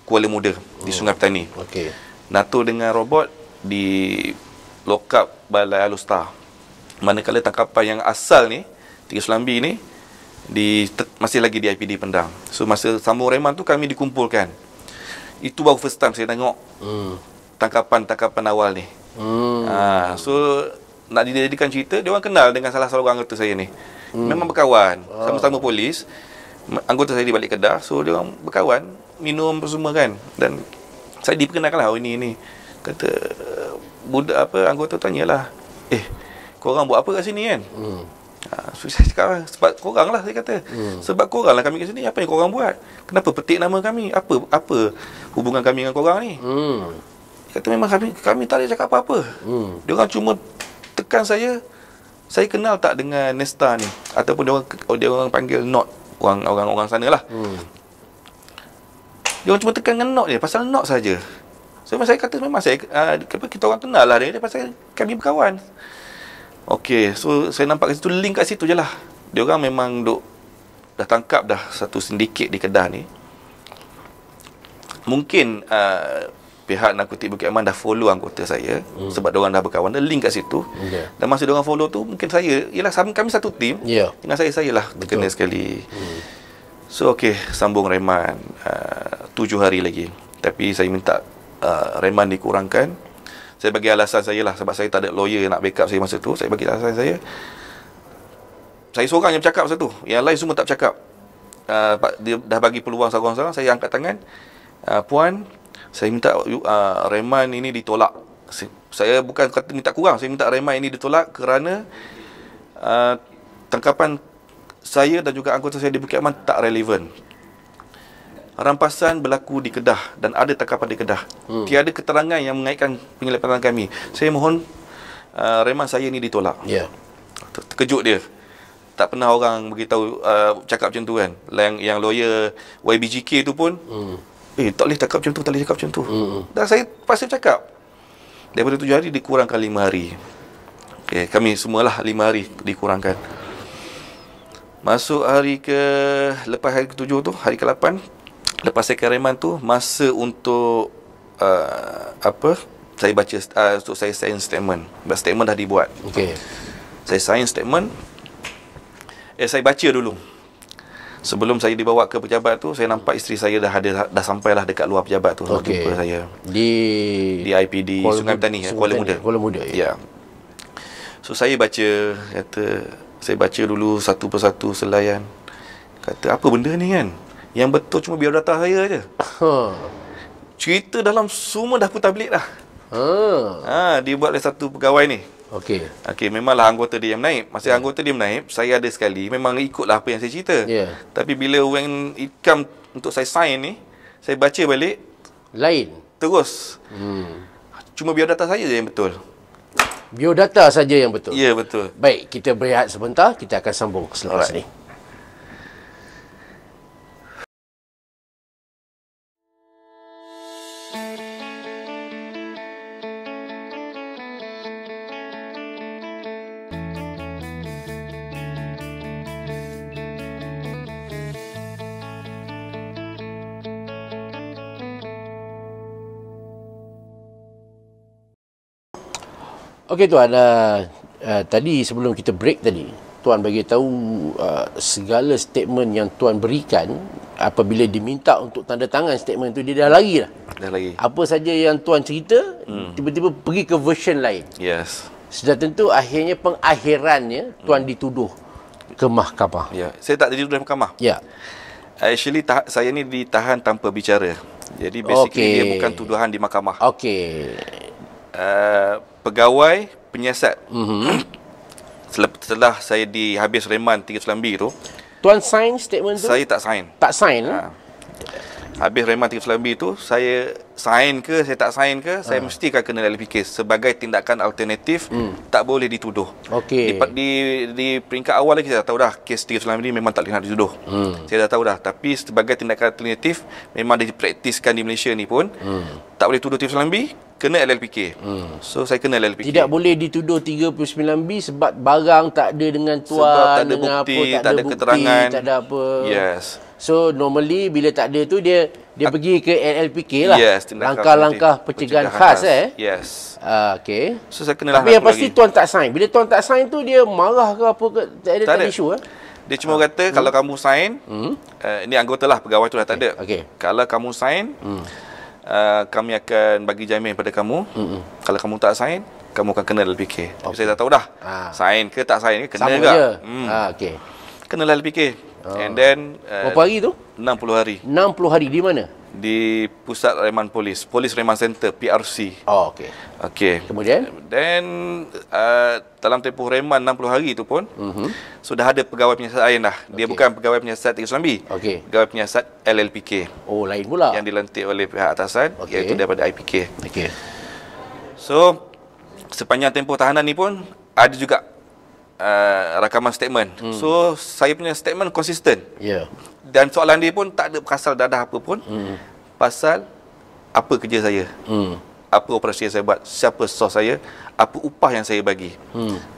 Kuala Muda di Sungai Petani. Okey. NATO dengan robot di lokap balai Alustar. Manakala tangkapan yang asal ni, 3 Selambi ni masih lagi di IPD Pendang. So masa sambung reman tu kami dikumpulkan. Itu baru first time saya tengok tangkapan awal ni. So nak dijadikan cerita, dia orang kenal dengan salah seorang anggota saya ni. Memang berkawan, sama-sama polis. Anggota saya di balik Kedah, so dia orang berkawan, minum semua kan. Dan saya diperkenalkanlah, oh ini. Kata budak anggota tanyalah, korang buat apa kat sini kan? So saya cakap, sebab korang lah, saya kata. Sebab korang lah kami kat sini, apa yang korang buat? Kenapa petik nama kami? Apa hubungan kami dengan korang ni? Kata memang kami tak ada cakap apa-apa. Dia orang cuma tekan saya kenal tak dengan Nesta ni, ataupun dia orang panggil Not, orang sana lah. Dia orang cuma tekan dengan Not dia, pasal Not saja. So saya kata memang kita orang kenal lah dia pasal kami berkawan. Okey, so saya nampak kat situ, link kat situ je lah. Dia orang memang dah tangkap dah satu sindiket di Kedah ni. Mungkin pihak narkotik Bukit Aman dah follow anggota saya, sebab dia orang dah berkawan, dah link kat situ. Dan masa dia orang follow tu, mungkin saya, ialah kami satu tim. Dengan saya lah terkena sekali. So okey, sambung reman 7 hari lagi. Tapi saya minta reman dikurangkan. Saya bagi alasan saya lah, sebab saya tak ada lawyer yang nak backup saya masa tu. Saya bagi alasan saya seorang yang bercakap masa tu, yang lain semua tak bercakap. Dia dah bagi peluang seorang-seorang. Saya angkat tangan, puan, saya minta reman ini ditolak. Saya bukan kata minta kurang, saya minta reman ini ditolak kerana tangkapan saya dan juga anggota saya di Bukit Aman tak relevan. Rampasan berlaku di Kedah dan ada tangkapan di Kedah. Tiada keterangan yang mengaitkan penglibatan kami. Saya mohon reman saya ni ditolak. Terkejut dia. Tak pernah orang beritahu cakap macam tu kan. Yang lawyer YBGK tu pun tak boleh cakap macam tu, tak boleh cakap macam tu. Dan saya pasti cakap. Daripada 7 hari dikurangkan 5 hari. Okay, kami semualah 5 hari dikurangkan. Masuk lepas hari ke-7 tu, hari ke-8, lepas saya ke reman tu, masa untuk saya baca, untuk saya sign statement. Sebab statement dah dibuat. Saya sign statement. Saya baca dulu. Sebelum saya dibawa ke pejabat tu, saya nampak isteri saya dah sampailah dekat luar pejabat tu. Jumpa saya di IPD Sungai Petani, Kuala Muda. Kuala Muda. Ya. So saya baca, saya baca dulu satu persatu selayan. Kata, apa benda ni kan? Yang betul cuma biodata saya aje. Cerita dalam semua dah putar belik dah. Dibuat oleh satu pegawai ni. Okey, memanglah anggota dia yang menaip. Masa anggota dia menaip, saya ada sekali memang ikutlah apa yang saya cerita. Tapi bila when it come untuk saya sign ni, saya baca balik lain. Terus. Cuma biodata saya je yang betul. Biodata saja yang betul. Ya, betul. Baik, kita berehat sebentar, kita akan sambung selepas ni. Okey tuan, tadi sebelum kita break tadi, tuan bagi tahu segala statement yang tuan berikan apabila diminta untuk tanda tangan statement tu dia dah lari dah. Dah lari. Apa saja yang tuan cerita, tiba-tiba pergi ke version lain. Yes. Sudah tentu akhirnya pengakhirannya tuan dituduh ke mahkamah. Ya, saya tak dituduh di mahkamah. Ya. Actually saya ni ditahan tanpa bicara. Jadi basically dia bukan tuduhan di mahkamah. Okey. Pegawai penyiasat. Setelah saya dihabis reman 3 Selambi tu, tuan sign statement tu? Saya tak sign. Tak sign? Habis reman 3 Selambi tu, saya sign ke, saya tak sign ke, saya mesti akan kena LLPK sebagai tindakan alternatif, tak boleh dituduh. Okey. Di peringkat awal lagi saya dah tahu dah, kes 3 Selambi ni memang tak boleh nak dituduh. Saya dah tahu dah, tapi sebagai tindakan alternatif memang dipraktiskan di Malaysia ni pun, tak boleh tuduh 3 Selambi, kena LLPK. So saya kena LLPK. Tidak boleh dituduh 39B sebab barang tak ada dengan tuan, sebab tak ada bukti, apa, tak ada bukti, keterangan, tak ada apa. Yes. So normally bila tak ada tu dia pergi ke LLPK lah. Yes, langkah-langkah pencegahan khas. Yes. Okey. So saya kena. Tapi yang pasti tuan tak sign. Bila tuan tak sign tu dia marah ke apa ke? Tak ada isu Dia cuma kata kalau kamu sign, ini anggota lah, pegawai tu dah tak ada. Kalau kamu sign, kami akan bagi jamin pada kamu. Kalau kamu tak sign, kamu akan kena LLPK. Saya dah tahu dah. Sign ke tak sign ke kena sama juga. Okey. Kena LLPK. And then berapa hari tu? 60 hari. 60 hari di mana? Di Pusat Reman Polis, Polis Reman Center, PRC. Okey. Okey. Kemudian? Then dalam tempoh reman 60 hari itu pun sudah ada pegawai penyiasat lain dah. Dia bukan pegawai penyiasat 3 Selambi. Pegawai penyiasat LLPK. Oh, lain pula. Yang dilantik oleh pihak atasan, iaitu daripada IPK. Okey. So sepanjang tempoh tahanan ni pun ada juga rakaman statement. So saya punya statement konsisten. Dan soalan dia pun tak ada pasal dadah apa pun. Pasal apa kerja saya, apa operasi yang saya buat, siapa sos saya, apa upah yang saya bagi.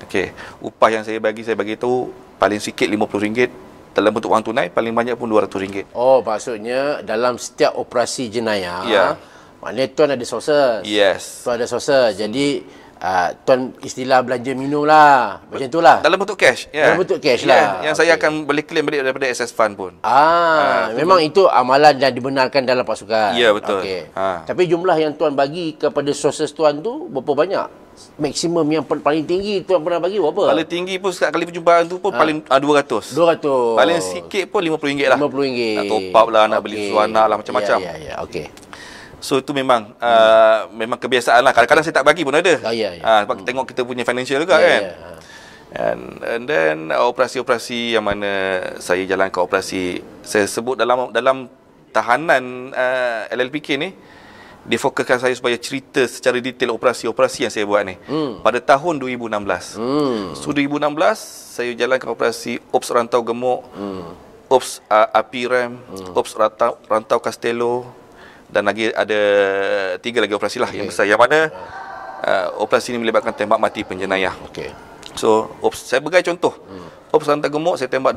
Okey, upah yang saya bagi tu paling sikit RM50 dalam bentuk wang tunai, paling banyak pun RM200. Oh, maksudnya dalam setiap operasi jenayah, maknanya tuan ada sources. Yes. Tuan ada sources. Jadi tuan istilah belanja minum lah. Macam tu lah. Dalam bentuk cash. Dalam bentuk cash lah. Yang saya akan boleh claim balik daripada SS Fund pun. Memang itu amalan yang dibenarkan dalam pasukan. Ya, betul. Tapi jumlah yang tuan bagi kepada sources tuan tu berapa banyak? Maksimum yang paling tinggi tuan pernah bagi berapa? Paling tinggi pun sekali perjumpaan tu pun paling 200. Paling sikit pun RM50 lah. RM50. Nak top up lah, nak beli susu anak lah, macam-macam. Ya. Okey. So itu memang memang kebiasaan lah. Kadang-kadang saya tak bagi pun ada. Sebab tengok kita punya financial juga kan. And then operasi-operasi yang mana saya jalankan operasi, saya sebut dalam tahanan LLPK ni, difokuskan saya supaya cerita secara detail operasi-operasi yang saya buat ni. Pada tahun 2016. So 2016 saya jalankan operasi Ops Rantau Gemuk, Ops Api Rem, Ops Rantau Castello, dan lagi ada 3 lagi operasi lah yang besar, yang mana operasi ini melibatkan tembak mati penjenayah. So saya bagi contoh, Ops Rantau Gemuk saya tembak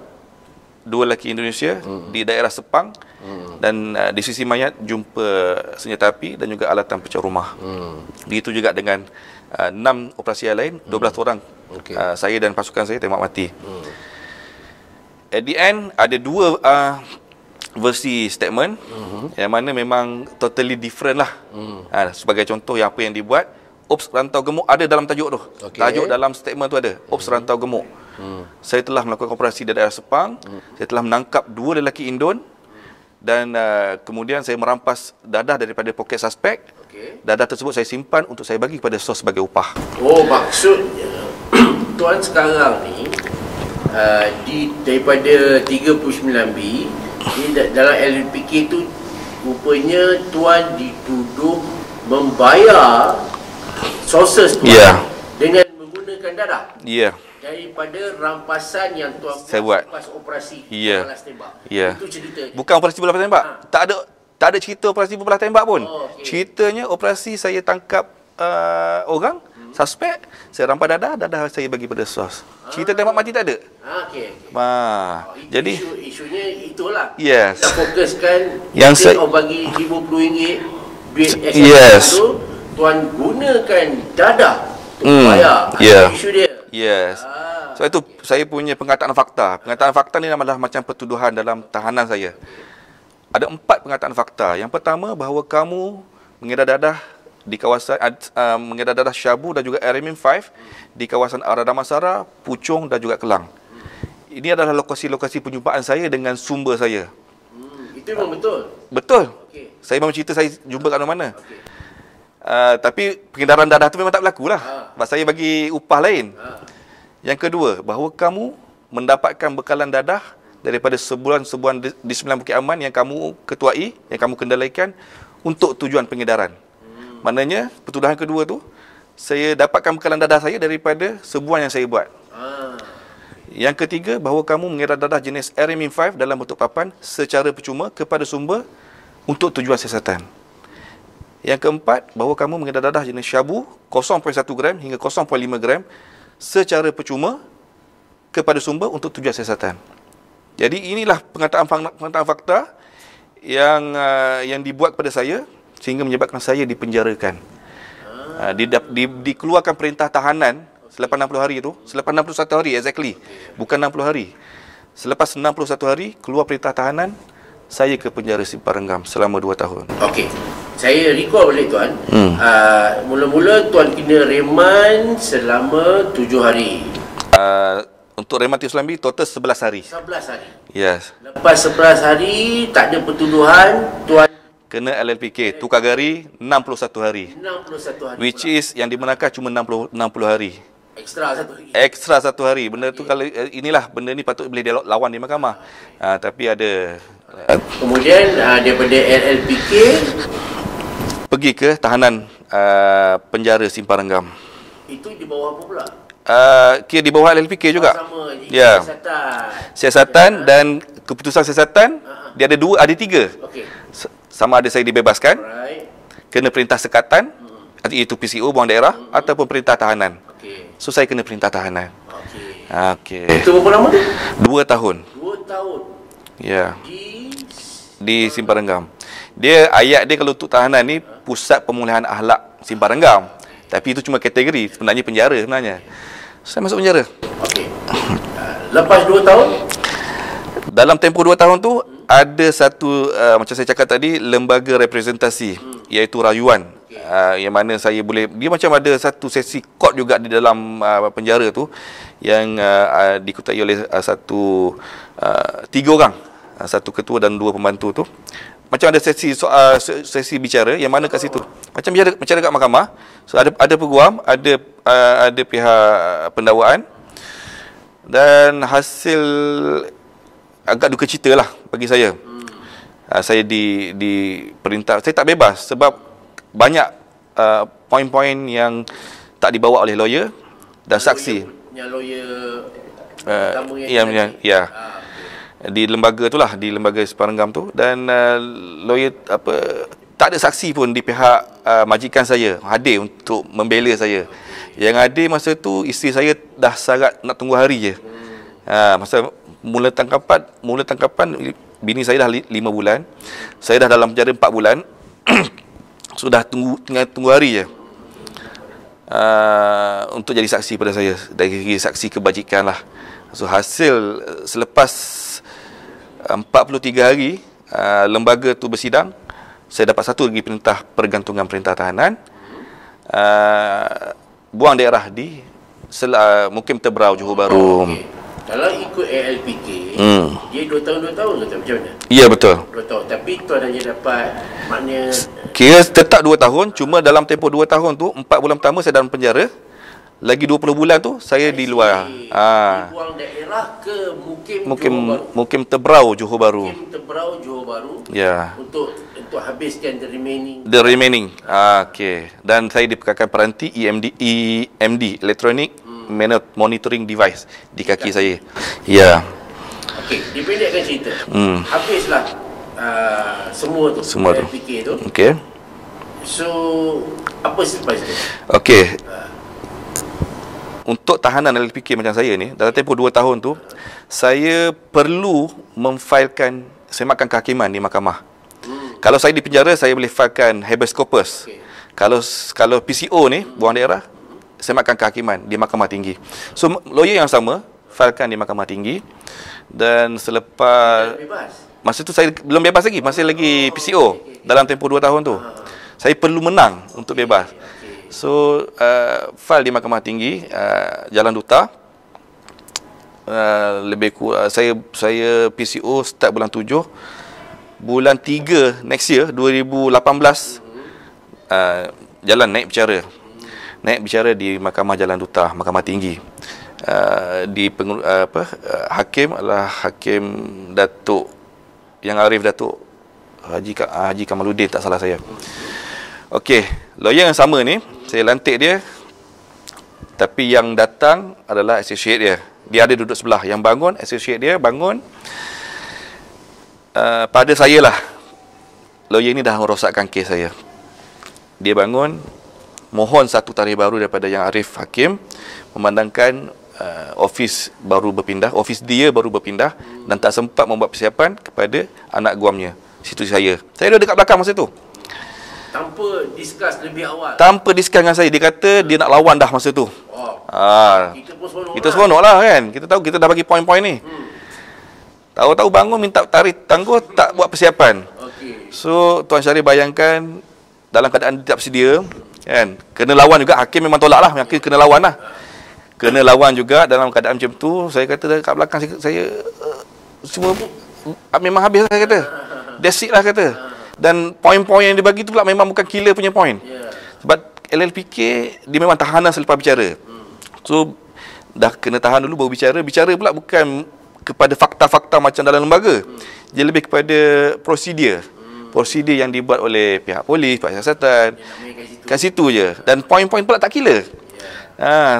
2 lelaki Indonesia di daerah Sepang, dan di sisi mayat jumpa senjata api dan juga alatan pecah rumah. Begitu juga dengan 6 operasi yang lain, 12 orang saya dan pasukan saya tembak mati. At the end ada dua versi statement yang mana memang totally different lah. Sebagai contoh yang apa yang dibuat, Ops Rantau Gemuk ada dalam tajuk tu. Tajuk dalam statement tu ada, Ops Rantau Gemuk. Saya telah melakukan operasi di daerah Sepang. Saya telah menangkap 2 lelaki Indon dan kemudian saya merampas dadah daripada poket suspek. Dadah tersebut saya simpan untuk saya bagi kepada SOS sebagai upah. Oh, maksudnya tuan sekarang ni daripada 39B dalam LPK tu rupanya tuan dituduh membayar sources tuan dengan menggunakan dadah. Daripada rampasan yang tuan buat lepas operasi balas tembak. Itu cerita. Bukan operasi balas tembak. Tak ada cerita operasi balas tembak pun. Ceritanya operasi saya tangkap orang suspek, saya rampas dadah saya bagi pada SOS. Cerita tembak mati tak ada. Jadi isunya itulah. Yes. Kita fokuskan yang saya bagi RM50 duit SMS tu, tuan gunakan dadah untuk bayar. Isu dia. So itu saya punya pengataan fakta. Pengataan fakta ni adalah macam pertuduhan dalam tahanan saya. Ada 4 pengataan fakta. Yang pertama, bahawa kamu mengedar dadah di kawasan mengedar dadah Syabu dan juga Aramin 5 di kawasan Arah Damansara, Puchong dan juga Kelang. Ini adalah lokasi-lokasi penjumpaan saya dengan sumber saya. Itu memang betul? Betul. Saya memang cerita saya jumpa kat mana-mana. Tapi pengedaran dadah tu memang tak berlaku lah. Sebab saya bagi upah lain. Yang kedua, bahawa kamu mendapatkan bekalan dadah daripada sebuah di Sembilan Bukit Aman yang kamu ketuai, yang kamu kendalikan untuk tujuan pengedaran. Maknanya, pertuduhan kedua tu, saya dapatkan bekalan dadah saya daripada sebuah yang saya buat. Yang ketiga, bahawa kamu mengedar dadah jenis Aramin 5 dalam bentuk papan secara percuma kepada sumber untuk tujuan siasatan. Yang keempat, bahawa kamu mengedar dadah jenis Syabu 0.1 gram hingga 0.5 gram secara percuma kepada sumber untuk tujuan siasatan. Jadi inilah pengataan fakta yang dibuat kepada saya sehingga menyebabkan saya dipenjarakan. Dikeluarkan perintah tahanan selepas 60 hari itu, selepas 61 hari exactly, bukan 60 hari. Selepas 61 hari keluar perintah tahanan, saya ke penjara Simpang Renggam selama 2 tahun. Okey. Saya recall balik tuan. Mula-mula tuan kena reman selama 7 hari. Untuk reman Tislambi total 11 hari. 11 hari. Yes. Lepas 11 hari tak ada pertuduhan, tuan kena LLPK tukar gari 61 hari. 61 hari. Which is yang dibenarkan cuma 60 hari. Extra 1 hari. Extra 1 hari. Benda tu kalau inilah benda ni patut boleh lawan di mahkamah. Tapi ada kemudian daripada LLPK pergi ke tahanan penjara Simpang Renggam. Itu di bawah apa pula? Kira di bawah LLPK juga. Sama, siasatan dan keputusan siasatan dia ada 2, ada 3. Sama ada saya dibebaskan, kena perintah sekatan, iaitu PCO buang daerah, ataupun perintah tahanan. So saya kena perintah tahanan. Itu berapa lama tu? 2 tahun. 2 tahun. Ya. Di Simpang Renggam. Ayat dia kalau untuk tahanan ni Pusat Pemulihan Akhlak Simpang Renggam. Tapi itu cuma kategori, sebenarnya penjara sebenarnya. Saya masuk penjara. Lepas 2 tahun? Dalam tempoh 2 tahun tu ada satu macam saya cakap tadi, lembaga representasi, iaitu rayuan. Yang mana saya boleh, dia macam ada satu sesi court juga di dalam penjara tu yang dikutai oleh 3 orang, satu ketua dan 2 pembantu tu. Macam ada sesi bicara yang mana kat situ macam bicara kat mahkamah. So ada peguam, ada pihak pendakwaan, dan hasil agak duka cita lah bagi saya. Saya diperintah, saya tak bebas sebab banyak poin-poin yang tak dibawa oleh lawyer dan saksi. Yang lawyer di lembaga tu lah, di lembaga Simpang Renggam tu, dan lawyer tak ada saksi pun di pihak majikan saya hadir untuk membela saya. Yang hadir masa tu isteri saya dah sangat nak tunggu hari je. Masa mula tangkapan bini saya dah 5 bulan, saya dah dalam penjara 4 bulan. Sudah tinggal tunggu hari je untuk jadi saksi pada saya, dari saksi kebajikan lah. So hasil selepas 43 hari lembaga tu bersidang, saya dapat satu lagi perintah pergantungan perintah tahanan, buang daerah di Mukim Tebrau, Johor Bahru. Kalau ikut ALPK, dia 2 tahun atau macam mana? Ya, betul. 2 tahun. Tapi tuan hanya dapat maknanya kira tetap 2 tahun, cuma dalam tempoh 2 tahun tu 4 bulan pertama saya dalam penjara. Lagi 20 bulan tu saya di luar. Buang daerah ke Mukim Tebrau, Johor Bahru. Mukim Tebrau, Johor Bahru. Ya. Untuk habiskan the remaining. Okey. Dan saya dipekarkan peranti EMD, Electronic Monitoring Device di kaki saya. Ya. Okey, dipendekkan cerita. Habislah semua tu. Fikir tu. Okey. So, apa selepas tu? Okey. Untuk tahanan LPK macam saya ni, dalam tempoh 2 tahun tu, saya perlu memfailkan sematkan kehakiman di mahkamah. Kalau saya di penjara, saya boleh failkan habeas corpus. Kalau PCO ni, buang daerah, sematkan kehakiman di mahkamah tinggi. So, lawyer yang sama, failkan di mahkamah tinggi. Dan selepas masa tu saya belum bebas lagi, masih lagi PCO dalam tempoh 2 tahun tu. Saya perlu menang untuk bebas. So, file di mahkamah tinggi, Jalan Duta. Saya PCO start bulan 7. Bulan 3 next year, 2018, jalan naik bicara di Mahkamah Jalan Duta, Mahkamah Tinggi. Hakim adalah Hakim Datuk Yang Arif Datuk Haji Kamaluddin, tak salah saya. Okey, lawyer yang sama ni, saya lantik dia. Tapi yang datang adalah associate dia. Dia ada duduk sebelah. Yang bangun, associate dia bangun. Pada saya lah, lawyer ni dah merosakkan kes saya. Dia bangun, mohon satu tarikh baru daripada Yang Arif Hakim, memandangkan office dia baru berpindah dan tak sempat membuat persiapan kepada anak guamnya. Situ saya dah dekat belakang masa tu. Tanpa discuss lebih awal. Tanpa discuss dengan saya. Dia kata dia nak lawan dah masa tu. Kita seronok lah kan. Kita tahu kita dah bagi poin-poin ni. Tahu-tahu bangun minta tarikh tangguh, tak buat persiapan. So Tuan Syarif bayangkan, dalam keadaan tidak bersedia kan, kena lawan juga. Hakim memang tolak lah, hakim kena lawan lah. Kena lawan juga dalam keadaan macam tu. Saya kata kat belakang saya semua memang habis lah, saya kata. That's it lah kata. Dan poin-poin yang dibagi tu pula memang bukan killer punya poin. Sebab LLPK dia memang tahanan selepas bicara. So dah kena tahan dulu baru bicara. Bicara pula bukan kepada fakta-fakta macam dalam lembaga. Dia lebih kepada prosedur. Prosedur yang dibuat oleh pihak polis, pihak siasatan. Kat situ je. Dan poin-poin pula tak killer.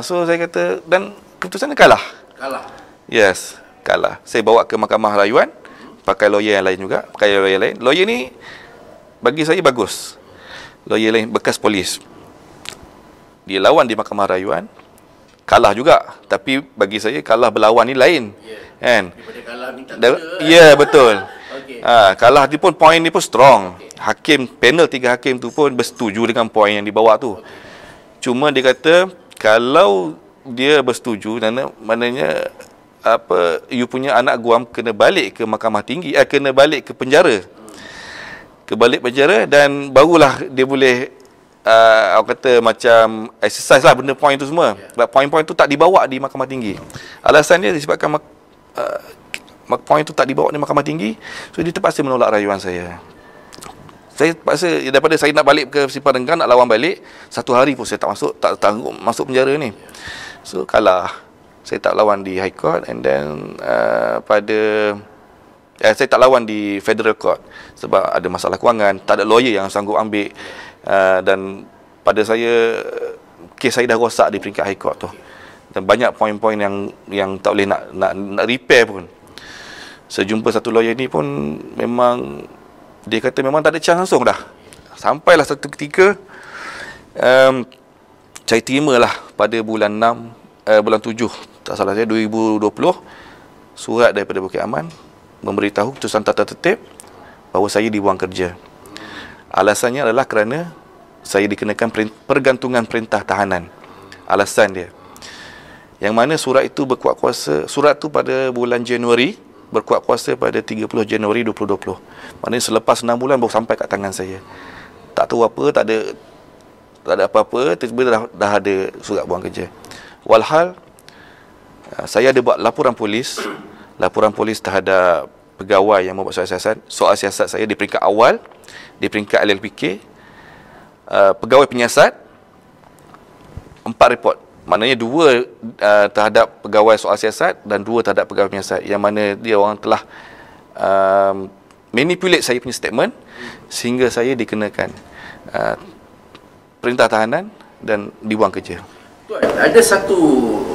So saya kata, dan keputusan kalah. Yes, kalah. Saya bawa ke mahkamah rayuan, pakai lawyer yang lain juga. Lawyer ni bagi saya bagus. Lawyer lain bekas polis. Dia lawan di mahkamah rayuan, kalah juga. Tapi bagi saya kalah berlawan ni lain. Kan? Ya, betul. Kalah dia pun, poin dia pun strong. Hakim, panel 3 hakim tu pun bersetuju dengan poin yang dibawa tu. Cuma dia kata, kalau dia bersetuju, maknanya you punya anak guam kena balik ke mahkamah tinggi, kena balik ke penjara. Balik penjara, dan barulah dia boleh orang kata macam exercise lah benda poin tu semua. Sebab poin-poin tu tak dibawa di mahkamah tinggi. Alasan dia disebabkan poin tu tak dibawa di mahkamah tinggi, so dia terpaksa menolak rayuan saya. Saya terpaksa, daripada saya nak balik ke Simpang Renggang, nak lawan balik, 1 hari pun saya tak masuk penjara ni. So kalah. Saya tak lawan di High Court, and then saya tak lawan di Federal Court sebab ada masalah kewangan, tak ada lawyer yang sanggup ambil, dan pada saya kes saya dah rosak di peringkat High Court tu, dan banyak poin-poin yang tak boleh nak repair pun. Sejumpa satu lawyer ni pun memang dia kata memang tak ada chance langsung dah. Sampailah satu ketika saya terimalah pada bulan 7 tak salah saya 2020 surat daripada Bukit Aman memberitahu keputusan tata tertib bahawa saya dibuang kerja. Alasannya adalah kerana saya dikenakan pergantungan perintah tahanan. Alasan dia. Yang mana surat itu berkuat kuasa, surat tu pada bulan Januari, berkuat kuasa pada 30 Januari 2020. Maknanya selepas 6 bulan baru sampai kat tangan saya. Tak tahu apa, tak ada apa-apa, tiba-tiba dah ada surat buang kerja. Walhal saya ada buat laporan polis terhadap pegawai yang membuat soal siasat saya di peringkat awal, di peringkat LLPK, pegawai penyiasat 4 report. Maknanya 2 terhadap pegawai soal siasat dan 2 terhadap pegawai penyiasat, yang mana dia orang telah manipulate saya punya statement sehingga saya dikenakan perintah tahanan dan dibuang kerja. Tuan, ada satu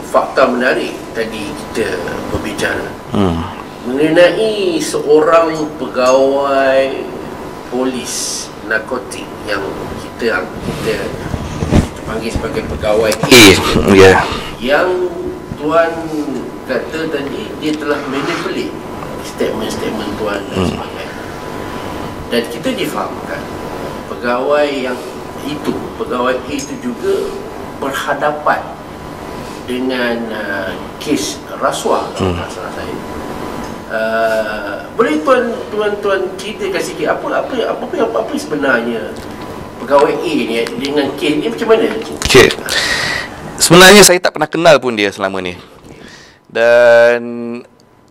fakta menarik tadi kita berbicara mengenai seorang pegawai polis narkotik yang kita panggil sebagai pegawai A, yang tuan kata tadi dia telah manipulate statement-statement tuan dan sebagainya. Dan kita difahamkan pegawai A itu juga berhadapan dengan kes rasuah, kalau tak salah saya. Boleh tuan ceritakan sikit apa sebenarnya pegawai A ni dengan kes ni macam mana? Okay. Sebenarnya saya tak pernah kenal pun dia selama ni. Dan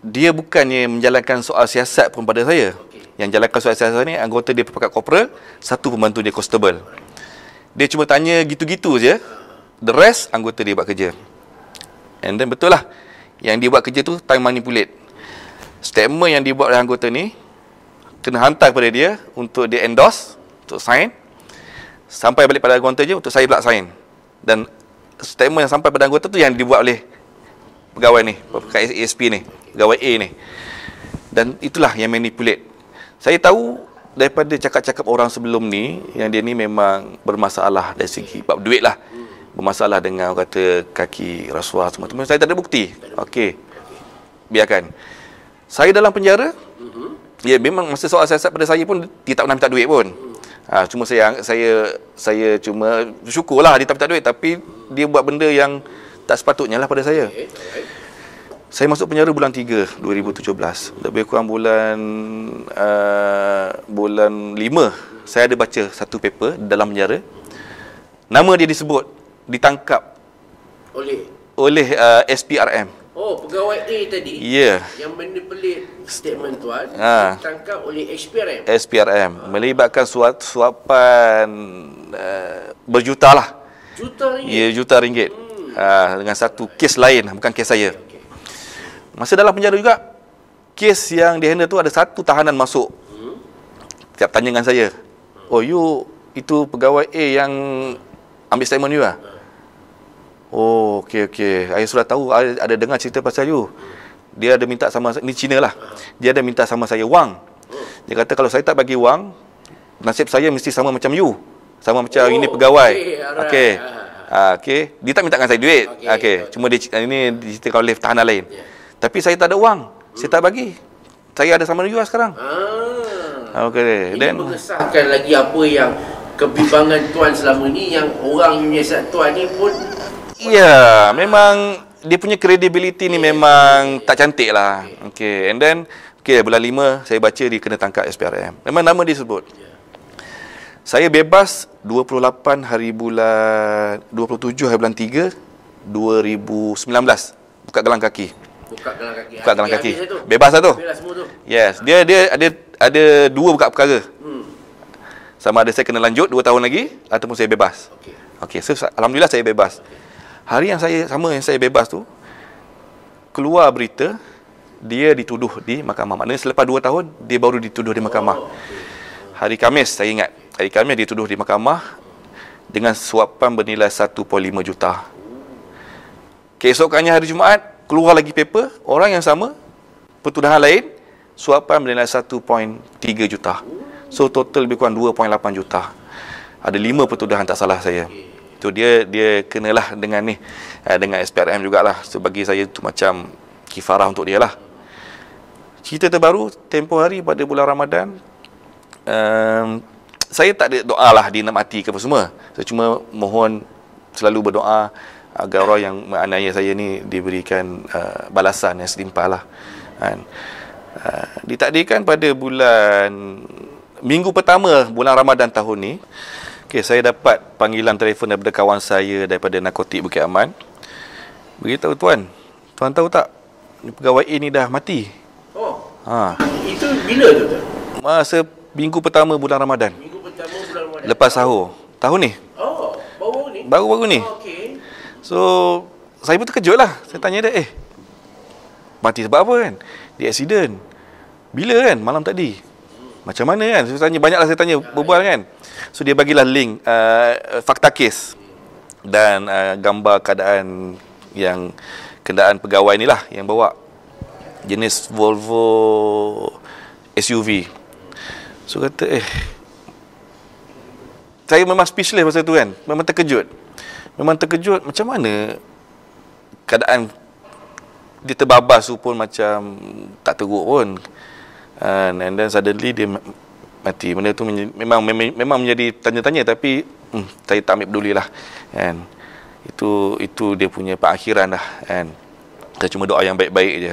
dia bukannya menjalankan soal siasat pun pada saya. Yang jalankan soal siasat ni anggota dia pekat korporal, satu pembantu dia constable. Dia cuma tanya gitu-gitu je. The rest anggota dia buat kerja. And then betul lah, yang dia buat kerja tu time manipulate. Statement yang dibuat oleh anggota ni kena hantar kepada dia untuk dia endorse, untuk sign. Sampai balik pada anggota je untuk saya pula sign. Dan statement yang sampai pada anggota tu yang dibuat oleh pegawai ni, ASP ni, pegawai A ni. Dan itulah yang manipulate. Saya tahu daripada cakap-cakap orang sebelum ni, yang dia ni memang bermasalah dari segi bab duit lah. Bermasalah dengan orang kata kaki rasuah semua. Saya tak ada bukti. Okey, biarkan. Saya dalam penjara, ya memang masa soal siasat pada saya pun dia tak pernah minta duit pun. Cuma saya cuma bersyukurlah dia tak minta duit, tapi dia buat benda yang tak sepatutnya lah pada saya. Saya masuk penjara bulan 3 2017. Lebih kurang bulan 5 saya ada baca satu paper dalam penjara. Nama dia disebut, ditangkap oleh SPRM. Oh, pegawai A tadi yang manipulate statement tuan ditangkap oleh SPRM. Melibatkan suapan berjuta lah. Juta ringgit? Ya, juta ringgit. Dengan satu kes lain, bukan kes saya. Masa dalam penjara juga, kes yang dihandle tu ada satu tahanan masuk. Tiap tanya dengan saya, oh you itu pegawai A yang ambil statement you lah? Oh, okey. Saya sudah tahu, ada dengar cerita pasal you. Dia ada minta sama, ni Cina lah. Dia ada minta sama saya wang. Dia kata kalau saya tak bagi wang, nasib saya mesti sama macam you. Sama macam ini pegawai. Okey. Dia tak minta dengan saya duit. Cuma ini diceritakan oleh tahanan lain. Tapi saya tak ada wang. Saya tak bagi. Saya ada sama you lah sekarang. Ini mengesahkan lagi apa yang kebimbangan tuan selama ni, yang orang yang menyiasat tuan ni pun. Ya, memang dia punya credibility ni memang tak cantik lah. And then bulan 5 saya baca dia kena tangkap SPRM. Memang nama dia sebut. Saya bebas 27 hari bulan 3 2019. Buka gelang kaki. Bebas lah tu. Yes, dia ada 2 buka perkara. Sama ada saya kena lanjut 2 tahun lagi ataupun saya bebas. So alhamdulillah saya bebas. Hari yang saya bebas tu, keluar berita dia dituduh di mahkamah. Maknanya selepas 2 tahun dia baru dituduh di mahkamah. Hari Khamis, saya ingat, hari Khamis dia dituduh di mahkamah dengan suapan bernilai 1.5 juta. Keesokannya hari Jumaat, keluar lagi paper, orang yang sama, pertuduhan lain, suapan bernilai 1.3 juta. So total lebih kurang 2.8 juta. Ada 5 pertuduhan tak salah saya. Itu dia kenalah dengan dengan SPRM jugalah. So bagi saya itu macam kifarah untuk dia lah. Cerita terbaru, tempoh hari pada bulan Ramadan, saya tak ada doa lah dia nak mati ke apa semua. Saya cuma mohon selalu berdoa agar orang yang menganiaya saya ni diberikan balasan yang setimpal lah kan. Ditakdirkan pada minggu pertama bulan Ramadan tahun ni, saya dapat panggilan telefon daripada kawan saya daripada Narkotik Bukit Aman. Beritahu tuan tahu tak, pegawai A ni dah mati. Itu bila tu tuan? Masa minggu pertama bulan Ramadan. Minggu pertama bulan Ramadan. Lepas sahur. Tahun ni. Baru ni? Baru-baru ni. Okey. So, saya pun terkejut lah. Saya tanya dia, mati sebab apa kan? Dia aksiden. Bila kan? Malam tadi. Macam mana kan? Saya tanya, banyaklah saya tanya, berbual kan? So, dia bagilah link fakta kes dan gambar keadaan kenderaan pegawai ni lah yang bawa. Jenis Volvo SUV. So kata saya memang speechless masa tu kan. Memang terkejut. Macam mana keadaan dia terbabas tu pun macam tak teruk pun. And then suddenly dia mati. Benda tu memang menjadi tanya-tanya, tapi saya tak ambil peduli lah kan. Itu dia punya perakhiran lah kan. Saya cuma doa yang baik-baik je.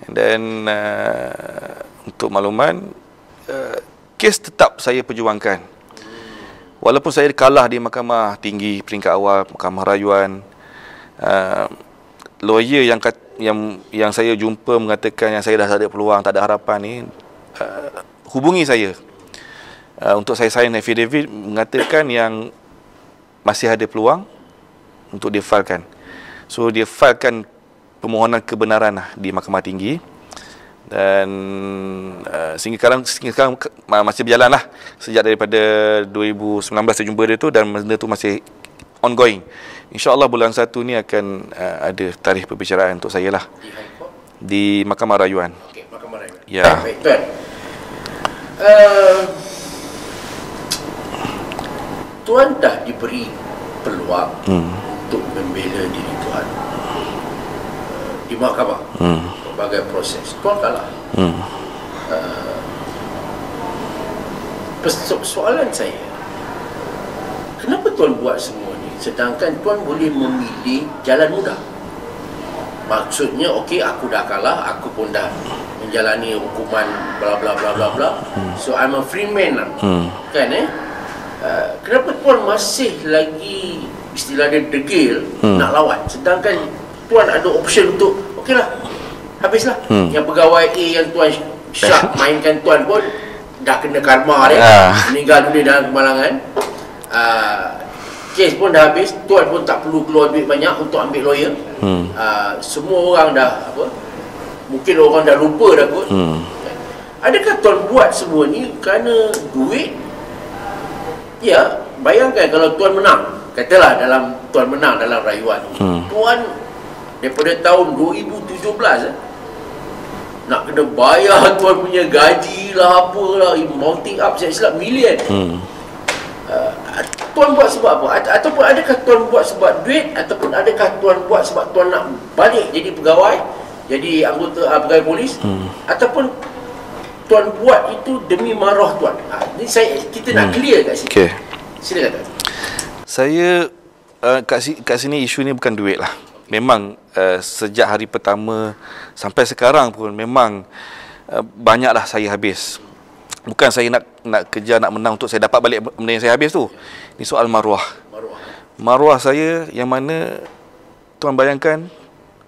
Dan untuk makluman, kes tetap saya perjuangkan. Walaupun saya kalah di Mahkamah Tinggi peringkat awal, Mahkamah Rayuan, lawyer yang saya jumpa mengatakan yang saya dah tak ada peluang, tak ada harapan ni, hubungi saya untuk saya sign affidavit mengatakan yang masih ada peluang untuk dia filekan. So dia filekan permohonan kebenaran di Mahkamah Tinggi, dan sehingga sekarang masih berjalan lah. Sejak daripada 2019 saya jumpa dia tu, dan benda tu masih ongoing. InsyaAllah bulan 1 ni akan ada tarikh perbicaraan untuk saya lah di Mahkamah Rayuan. Okey, Mahkamah Rayuan. Ya. Baik, tuan. Tuan dah diberi peluang untuk membela diri tuan di mahkamah, berbagai proses. Tuan kalah. Soalan saya, kenapa tuan buat semua ni sedangkan tuan boleh memilih jalan mudah? Maksudnya, okey, aku dah kalah, aku pun dah menjalani hukuman bla bla bla bla bla, so I'm a free man lah. Kan kenapa tuan masih lagi istilah dia degil nak lawan, sedangkan tuan ada option untuk okeylah, habislah. Yang pegawai A yang tuan syak mainkan tuan pun dah kena karma dia, meninggal dunia dalam kemalangan. Kes pun dah habis, tuan pun tak perlu keluar duit banyak untuk ambil lawyer. Semua orang dah mungkin orang dah lupa dah kot. Adakah tuan buat semua ni kerana duit? Ya, bayangkan kalau tuan menang, katalah tuan menang dalam rayuan, tuan daripada tahun 2017 nak kena bayar tuan punya gaji lah, apalah, mounting up, saya silap million. Tuan buat sebab apa? Ataupun adakah tuan buat sebab duit, ataupun adakah tuan buat sebab tuan nak balik jadi pegawai, jadi anggota pegawai polis, ataupun tuan buat itu demi maruah tuan? Ni kita nak clear kat sini. Okay. Silakan tuan. Saya kat sini isu ni bukan duit lah. Memang sejak hari pertama sampai sekarang pun memang banyaklah saya habis. Bukan saya nak kerja, nak menang untuk saya dapat balik benda yang saya habis tu. Ini soal maruah. Maruah saya yang mana tuan bayangkan,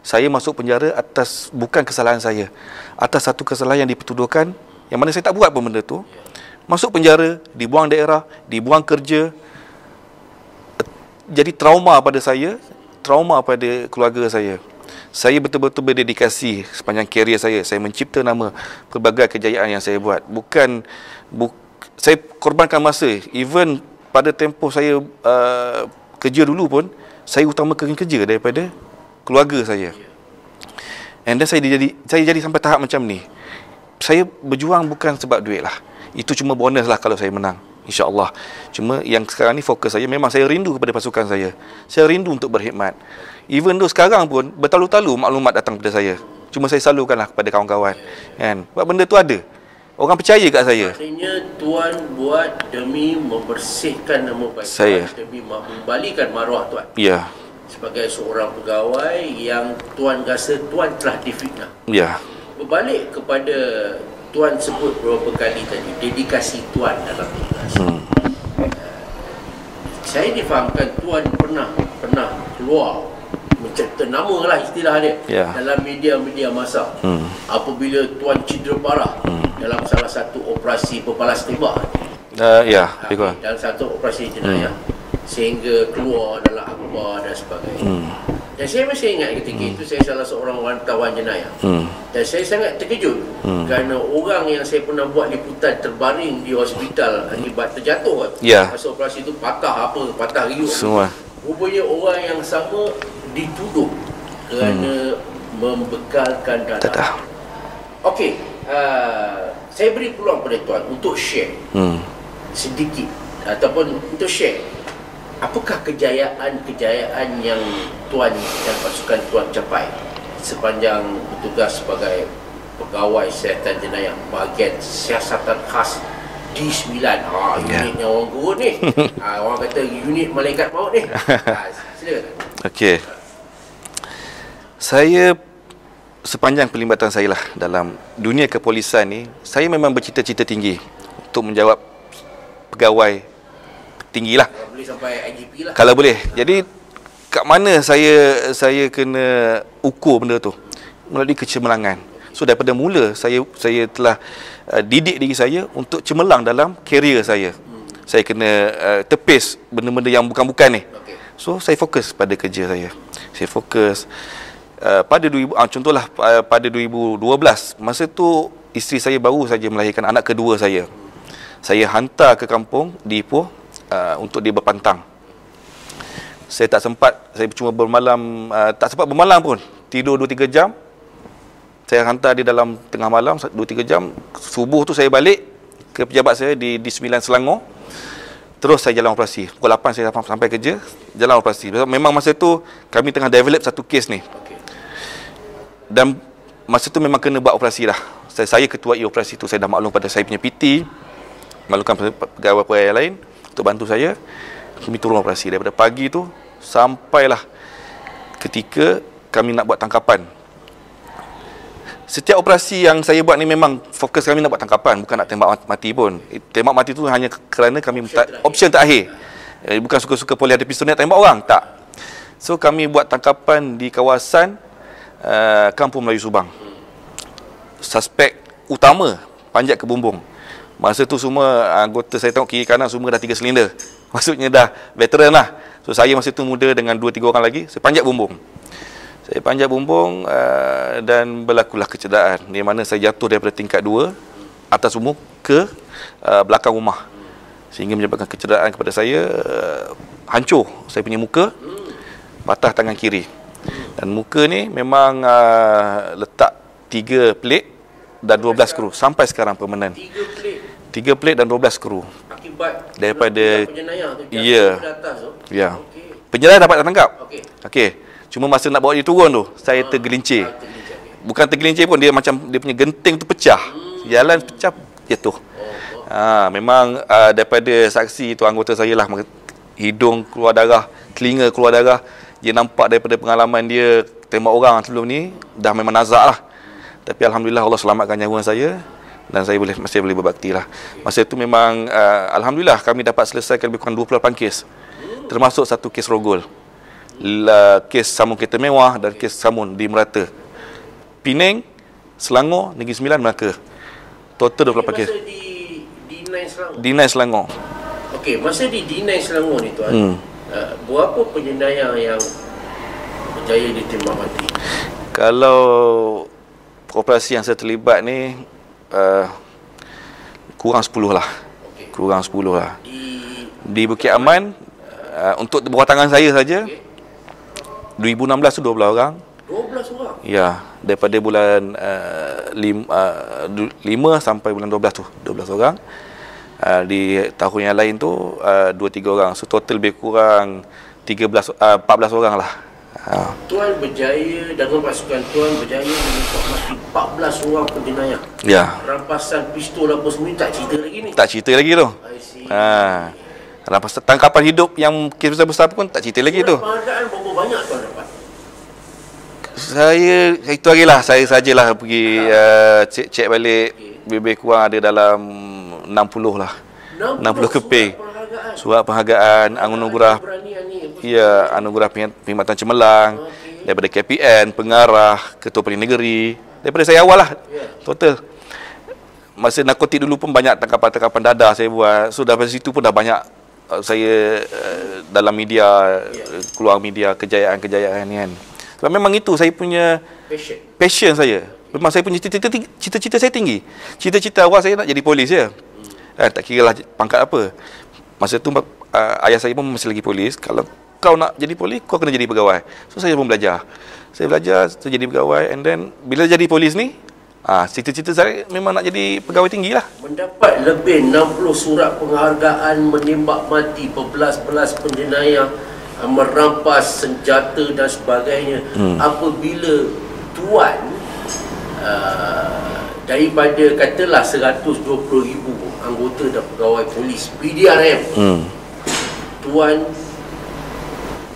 saya masuk penjara atas bukan kesalahan saya, atas satu kesalahan yang dipertuduhkan, yang mana saya tak buat pun benda tu. Masuk penjara, dibuang daerah, dibuang kerja. Jadi trauma pada saya, trauma pada keluarga saya. Saya betul-betul berdedikasi sepanjang karier saya. Saya mencipta nama pelbagai kejayaan yang saya buat. Saya korbankan masa. Even pada tempoh saya kerja dulu pun, saya utamakan kerja daripada keluarga saya. And then saya jadi sampai tahap macam ni. Saya berjuang bukan sebab duit lah. Itu cuma bonus lah kalau saya menang, InsyaAllah. Cuma yang sekarang ni fokus saya, memang saya rindu kepada pasukan saya. Saya rindu untuk berkhidmat. Even though sekarang pun bertalu-talu maklumat datang kepada saya, cuma saya salurkanlah kepada kawan-kawan, kan? Sebab benda tu ada. Orang percaya kat saya. Maksudnya tuan buat demi membersihkan nama baik saya, demi membalikan maruah tuan. Ya. sebagai seorang pegawai yang Tuan rasa Tuan telah difitnah. Ya. Berbalik kepada Tuan sebut beberapa kali tadi, dedikasi Tuan dalam tugas. Saya difahamkan Tuan pernah keluar mencerita nama lah istilah dia dalam media-media masa apabila Tuan cedera parah dalam salah satu operasi berbalas tembak. Dalam satu operasi jenayah sehingga keluar dalam akhbar dan sebagainya. Dan saya masih ingat ketika itu saya salah seorang wartawan jenayah. Dan saya sangat terkejut kerana orang yang saya pernah buat liputan terbaring di hospital akibat terjatuh masa operasi itu patah riuk semua. Rupanya orang yang sama dituduh kerana membekalkan dana. Okey, saya beri peluang pada Tuan untuk share sedikit ataupun untuk share apakah kejayaan yang Tuan dan pasukan Tuan capai sepanjang bertugas sebagai pegawai siasatan jenayah bahagian siasatan khas D9. Unitnya orang gurun ni. Orang kata unit malaikat maut ni. Silakan. Okey. Saya sepanjang pelibatan saya lah dalam dunia kepolisian ni, saya memang bercita-cita tinggi untuk menjawab pegawai tinggi lah. Kalau boleh sampai IGP lah. Kalau boleh. Jadi kat mana saya kena ukur benda tu? Melalui kecemerlangan. So daripada mula saya telah didik diri saya untuk cemerlang dalam kerjaya saya. Saya kena tepis benda-benda yang bukan-bukan ni. So saya fokus pada kerja saya. Saya fokus pada contohlah pada 2012, masa tu isteri saya baru saja melahirkan anak kedua saya. Saya hantar ke kampung di Ipoh untuk dia berpantang. Saya tak sempat, saya cuma bermalam, tak sempat bermalam pun. Tidur 2-3 jam. Saya hantar dia dalam tengah malam 2-3 jam. Subuh tu saya balik ke pejabat saya di 9 Selangor. Terus saya jalan operasi. Pukul 8 saya sampai kerja, jalan operasi. Memang masa tu kami tengah develop satu kes ni. Dan masa tu memang kena buat operasi lah. Saya ketuai operasi tu. Saya dah maklum pada saya punya PT, maklumkan pegawai yang lain untuk bantu saya. Kami turun operasi daripada pagi tu sampailah ketika kami nak buat tangkapan. Setiap operasi yang saya buat ni memang fokus kami nak buat tangkapan, bukan nak tembak mati pun. Tembak mati tu hanya kerana kami option terakhir. Bukan suka-suka polis ada pistol nak tembak orang, tak. So kami buat tangkapan di kawasan Kampung Melayu Subang. Suspek utama panjat ke bumbung. Masa tu semua anggota saya tengok kiri kanan semua dah 3 silinder. Maksudnya dah veteran lah. So saya masa tu muda dengan 2-3 orang lagi, saya panjat bumbung. Saya panjat bumbung dan berlakulah kecederaan. Di mana saya jatuh daripada tingkat 2 atas umum ke belakang rumah. Sehingga menyebabkan kecederaan kepada saya, hancur saya punya muka, patah tangan kiri. Dan muka ni memang letak 3 plate dan 12 skru sampai sekarang permanen. 3 plate dan 12 skru. Akibat daripada penjenayah tu ya. Ke atas tu. Ya. Penjenayah dapat tertangkap. Okey. Cuma masa nak bawa dia turun tu, saya tergelincir. Bukan tergelincir pun, dia macam dia punya genting tu pecah. Jalan pecah, jatuh. Memang daripada saksi tu anggota saya lah, hidung keluar darah, telinga keluar darah. Dia nampak daripada pengalaman dia tembak orang sebelum ni dah memang nazak lah. Tapi alhamdulillah Allah selamatkan nyawa saya dan saya masih boleh berbakti lah. Masa tu memang alhamdulillah kami dapat selesaikan lebih kurang 28 kes. Termasuk satu kes rogol. Kes samun kereta mewah dan kes samun di Merata. Penang, Selangor, Negeri Sembilan, Melaka. Total 28 kes. Masa di D9 Selangor. D9 Selangor. Okey, masa di D9 Selangor ni tuan. Berapa penjenayah yang berjaya ditembak mati? Kalau operasi yang saya terlibat ni kurang 10 lah. Kurang 10 lah. Di Bukit Aman untuk bawah tangan saya saja 2016 tu 12 orang. 12 orang? Ya, daripada bulan 5 sampai bulan 12 tu 12 orang. Di tahun yang lain tu 2-3 orang. So total lebih kurang 14 orang lah. Tuan berjaya dengan pasukan Tuan berjaya menembak mati 14 orang penjenayah. Ya. Rampasan pistol apa semua tak cerita lagi ni. Tak cerita lagi tu. Rampasan tangkapan hidup yang kes besar-besar pun tak cerita lagi tu. Penghargaan berapa banyak tuan dapat? Saya itu hari lah, saya sajalah pergi cek balik, lebih kurang ada dalam 60 lah. 60 keping. Surat penghargaan, anugerah, ya, anugerah perkhidmatan cemerlang, daripada KPN, pengarah, ketua Perdana Negeri, daripada saya awal lah, total. Masa narkotik dulu pun banyak tangkapan-tangkapan dadah saya buat. So dari situ pun dah banyak saya dalam media, keluar media, kejayaan-kejayaan ni kan. Sebab memang itu saya punya passion saya. Memang saya punya cita-cita saya tinggi. Cita-cita awal saya nak jadi polis je. Tak kira lah pangkat apa. Masa tu ayah saya pun masih lagi polis. Kalau kau nak jadi polis, kau kena jadi pegawai. So saya pun belajar. Saya belajar, saya jadi pegawai. And then bila jadi polis ni, cita-cita saya memang nak jadi pegawai tinggi lah. Mendapat lebih 60 surat penghargaan, menembak mati berbelas-belas penjenayah, merampas senjata dan sebagainya. Apabila tuan daripada katalah 120,000 anggota dan pegawai polis PDRM, tuan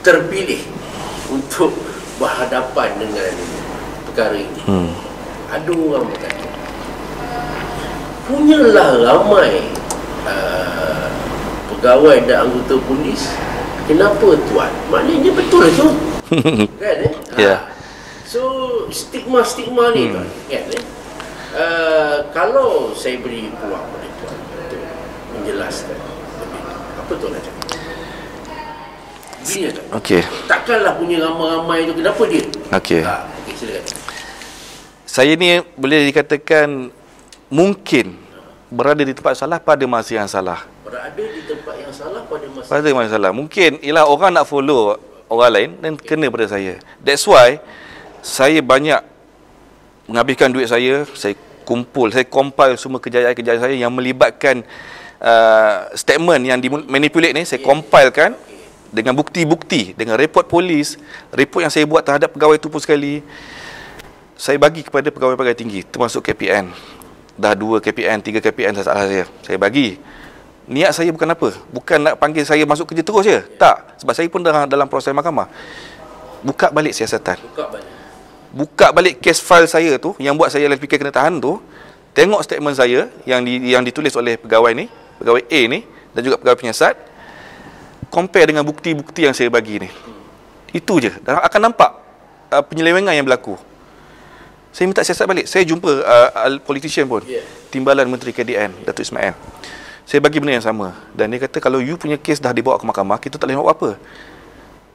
terpilih untuk berhadapan dengan perkara ini. Ada orang berkata, punyalah ramai pegawai dan anggota polis, kenapa tuan? Maknanya betul tu. Kan So stigma-stigma ni kan, kalau saya beri peluang pada tuan untuk menjelaskan apa tuan nak cakap? Gini tuan. Takkanlah punya ramai-ramai tu, kenapa dia? Silakan. Saya ni boleh dikatakan mungkin berada di tempat salah pada masa yang salah. Berada di tempat yang salah pada masa yang salah. Mungkin ialah orang nak follow orang lain dan kena pada saya. That's why saya banyak menghabiskan duit saya kumpul, saya compile semua kejayaan-kejayaan saya yang melibatkan statement yang dimanipulate ni, saya compilekan dengan bukti-bukti, dengan report polis, report yang saya buat terhadap pegawai itu pun sekali. Saya bagi kepada pegawai-pegawai tinggi, termasuk KPN. Dah 2 KPN, 3 KPN saya bagi. Niat saya bukan apa? Bukan nak panggil saya masuk kerja terus je. Tak. Sebab saya pun dalam proses mahkamah. Buka balik siasatan. Buka balik case file saya tu, yang buat saya fikir kena tahan tu. Tengok statement saya yang ditulis oleh pegawai ni, pegawai A ni, dan juga pegawai penyiasat. Compare dengan bukti-bukti yang saya bagi ni. Itu je. Dan akan nampak penyelewengan yang berlaku. Saya minta siasat balik. Saya jumpa politician pun, Timbalan Menteri KDN, Datuk Ismail. Saya bagi benda yang sama. Dan dia kata, kalau you punya kes dah dibawa ke mahkamah, kita tak boleh buat apa.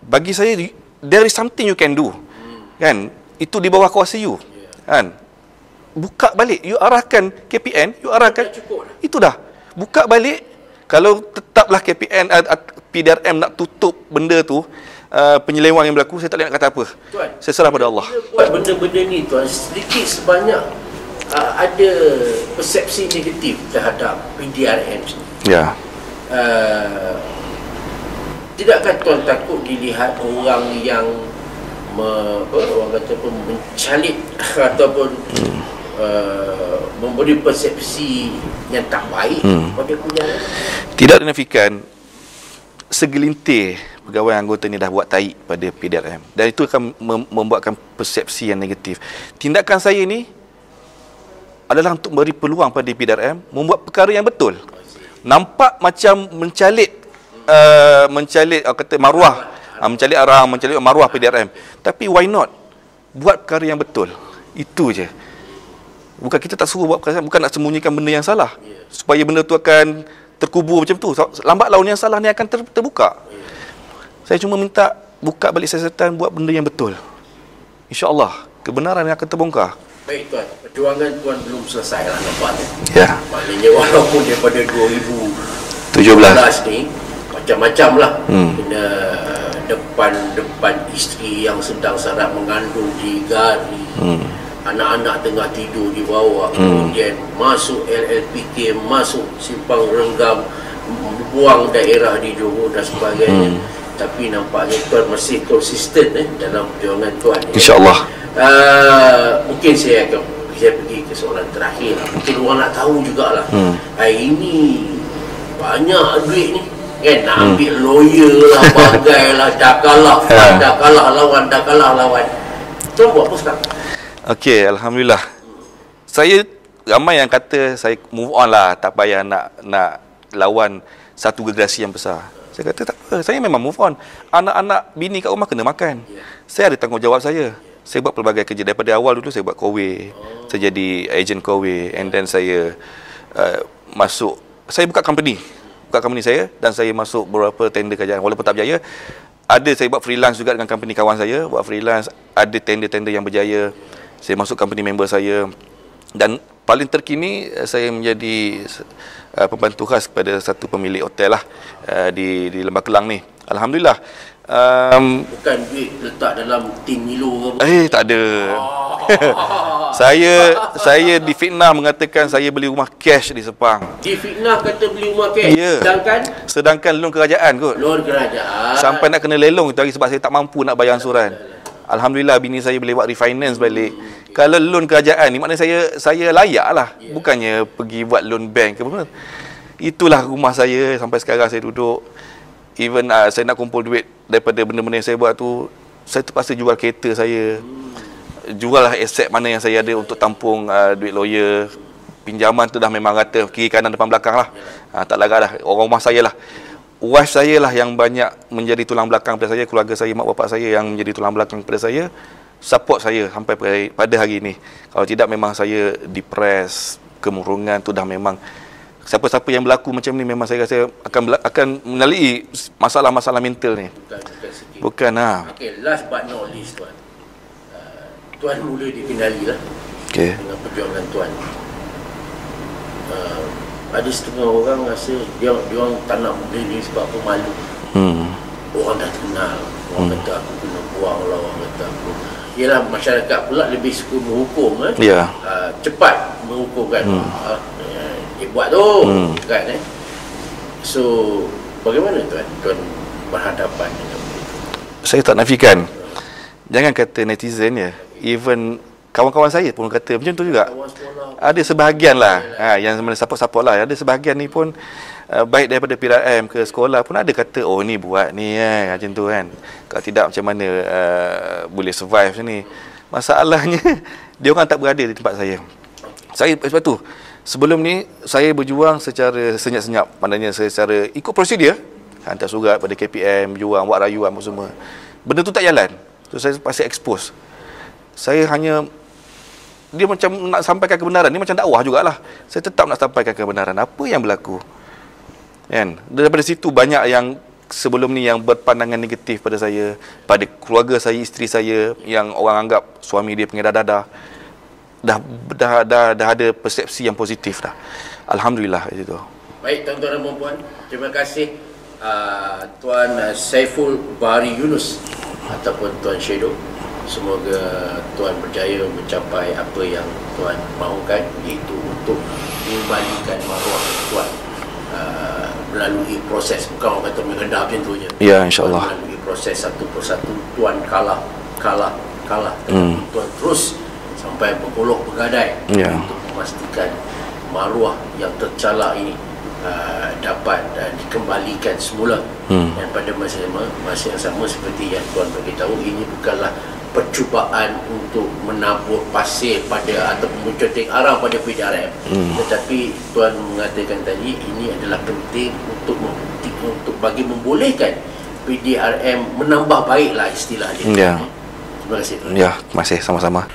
Bagi saya, there is something you can do. Kan? Itu di bawah kuasa you. Kan? Buka balik. You arahkan KPN, you arahkan. Itu dah. Buka balik. Kalau tetaplah KPN, PDRM nak tutup benda tu, penyelewang yang berlaku, saya tak boleh nak kata apa. Tuan, saya serah pada Allah. Buat benda-benda ni tuan, sedikit sebanyak ada persepsi negatif terhadap PDRM ni. Tidakkah tuan takut dilihat orang yang orang kata pun mencalit ataupun memberi persepsi yang tak baik pada PDRM? Tidak dinafikan segelintir pegawai anggota ni dah buat taik pada PDRM, dan itu akan membuatkan persepsi yang negatif. Tindakan saya ni adalah untuk beri peluang pada PDRM membuat perkara yang betul. Nampak macam mencalit kata maruah, mencalit arang, mencalit maruah PDRM. Tapi why not buat perkara yang betul? Itu je. Bukan kita tak suruh buat perkara, bukan nak sembunyikan benda yang salah supaya benda tu akan terkubur macam tu. Lambat laun yang salah ni akan terbuka. Saya cuma minta buka balik siasatan, buat benda yang betul. InsyaAllah kebenaran yang akan terbongkar. Baik tuan, perjuangan tuan belum selesai lah nampaknya. Maknanya walaupun daripada 2017 ni macam-macam lah. Kena depan isteri yang sedang sadar mengandung di gari, anak-anak tengah tidur di bawah, kemudian masuk LLPK, masuk simpang renggam, buang daerah di Johor dan sebagainya. Tapi nampaknya tuan masih konsisten dalam perjuangan tuan. InsyaAllah. Mungkin saya pergi ke soalan terakhir lah. Mungkin orang nak tahu jugalah, hari ini banyak duit ni kan, nak ambil lawyer lah, bagai lah, dah kalah lawan. Tuan buat apa sekarang? Okey, Alhamdulillah. Saya ramai yang kata saya move on lah, tak payah nak lawan satu generasi yang besar. Saya kata tak apa, saya memang move on. Anak-anak bini kat rumah kena makan. Saya ada tanggungjawab saya. Saya buat pelbagai kerja. Daripada awal dulu saya buat Kowe. Saya jadi agent Kowe, and then saya saya buka company saya, dan saya masuk beberapa tender kerajaan. Walaupun tak berjaya, ada saya buat freelance juga dengan company kawan saya, buat freelance, ada tender-tender yang berjaya. Saya masuk company member saya, dan paling terkini saya menjadi pembantu khas kepada satu pemilik hotel lah di Lembah Kelang ni. Alhamdulillah. Bukan duit letak dalam tin Milo ke apa? Tak ada. Saya difitnah mengatakan saya beli rumah cash di Sepang. Difitnah kata beli rumah cash? Ya. Sedangkan loan kerajaan kot. Loan kerajaan. Sampai nak kena lelong itu hari sebab saya tak mampu nak bayar ansuran. Alhamdulillah bini saya boleh buat refinance balik. Kalau loan kerajaan ni maknanya saya layak lah. Bukannya pergi buat loan bank ke apa. Itulah rumah saya sampai sekarang saya duduk. Even saya nak kumpul duit daripada benda-benda yang saya buat tu, saya terpaksa jual kereta saya. Jual lah aset mana yang saya ada untuk tampung duit lawyer. Pinjaman tu dah memang rata kiri kanan depan belakang lah. Tak larat dah. Orang rumah saya lah. Wife saya lah yang banyak menjadi tulang belakang pada saya. Keluarga saya, mak bapak saya yang menjadi tulang belakang pada saya. Support saya sampai pada hari ini. Kalau tidak memang saya depressed, kemurungan tu dah memang. Siapa-siapa yang berlaku macam ni memang saya rasa akan melalui masalah-masalah mental ni. Bukan Okey, last but not least tuan. Tuan mula dikenali lah. Dengan perjuangan tuan. Ada setengah orang rasa dia orang tak nak benda ni sebab apa, malu. Orang dah kenal. Orang kata aku kena buang lah, orang kata aku. Yalah, masyarakat pula lebih suka menghukum cepat menghukum kan. Dia buat tu kan. So bagaimana tuan berhadapan dengan itu? Saya tak nafikan. Jangan kata netizen ya, even kawan-kawan saya pun kata macam tu juga. Ada sebahagian lah yang support lah. Ada sebahagian ni pun baik daripada PRM ke sekolah pun ada kata, oh ni buat ni macam tu kan. Kalau tidak macam mana boleh survive macam ni. Masalahnya dia orang tak berada di tempat saya. Sebab tu sebelum ni saya berjuang secara senyap-senyap. Maknanya secara ikut prosedur, hantar surat pada KPM, berjuang, buat rayuan apa semua. Benda tu tak jalan. So saya pasti expose. Saya hanya, dia macam nak sampaikan kebenaran. Dia macam dakwah jugalah. Saya tetap nak sampaikan kebenaran. Apa yang berlaku? Kan? Daripada situ banyak yang sebelum ni yang berpandangan negatif pada saya, pada keluarga saya, isteri saya, yang orang anggap suami dia pengedar dadah. Dah ada persepsi yang positif dah. Alhamdulillah itu. Baik tuan-tuan dan puan-puan, terima kasih Tuan Saiful Bahari Yunus ataupun Tuan Shadow. Semoga tuan berjaya mencapai apa yang tuan mahukan, iaitu untuk mengembalikan maruah tuan melalui proses, bukan orang kata mengendah macam tu je. Ya, insya-Allah. Melalui proses satu persatu tuan kalah. Tuan terus sampai bergolok bergadai untuk memastikan maruah yang tercalak ini dapat dikembalikan semula. Dan pada masa yang sama seperti yang tuan beritahu, ini bukanlah percubaan untuk menabur pasir pada ataupun menconteng arang pada PDRM, tetapi tuan mengatakan tadi ini adalah penting untuk membuktikan, untuk bagi membolehkan PDRM menambah baiklah istilah dia. Ya. Terima kasih tuan. Ya, terima kasih sama-sama.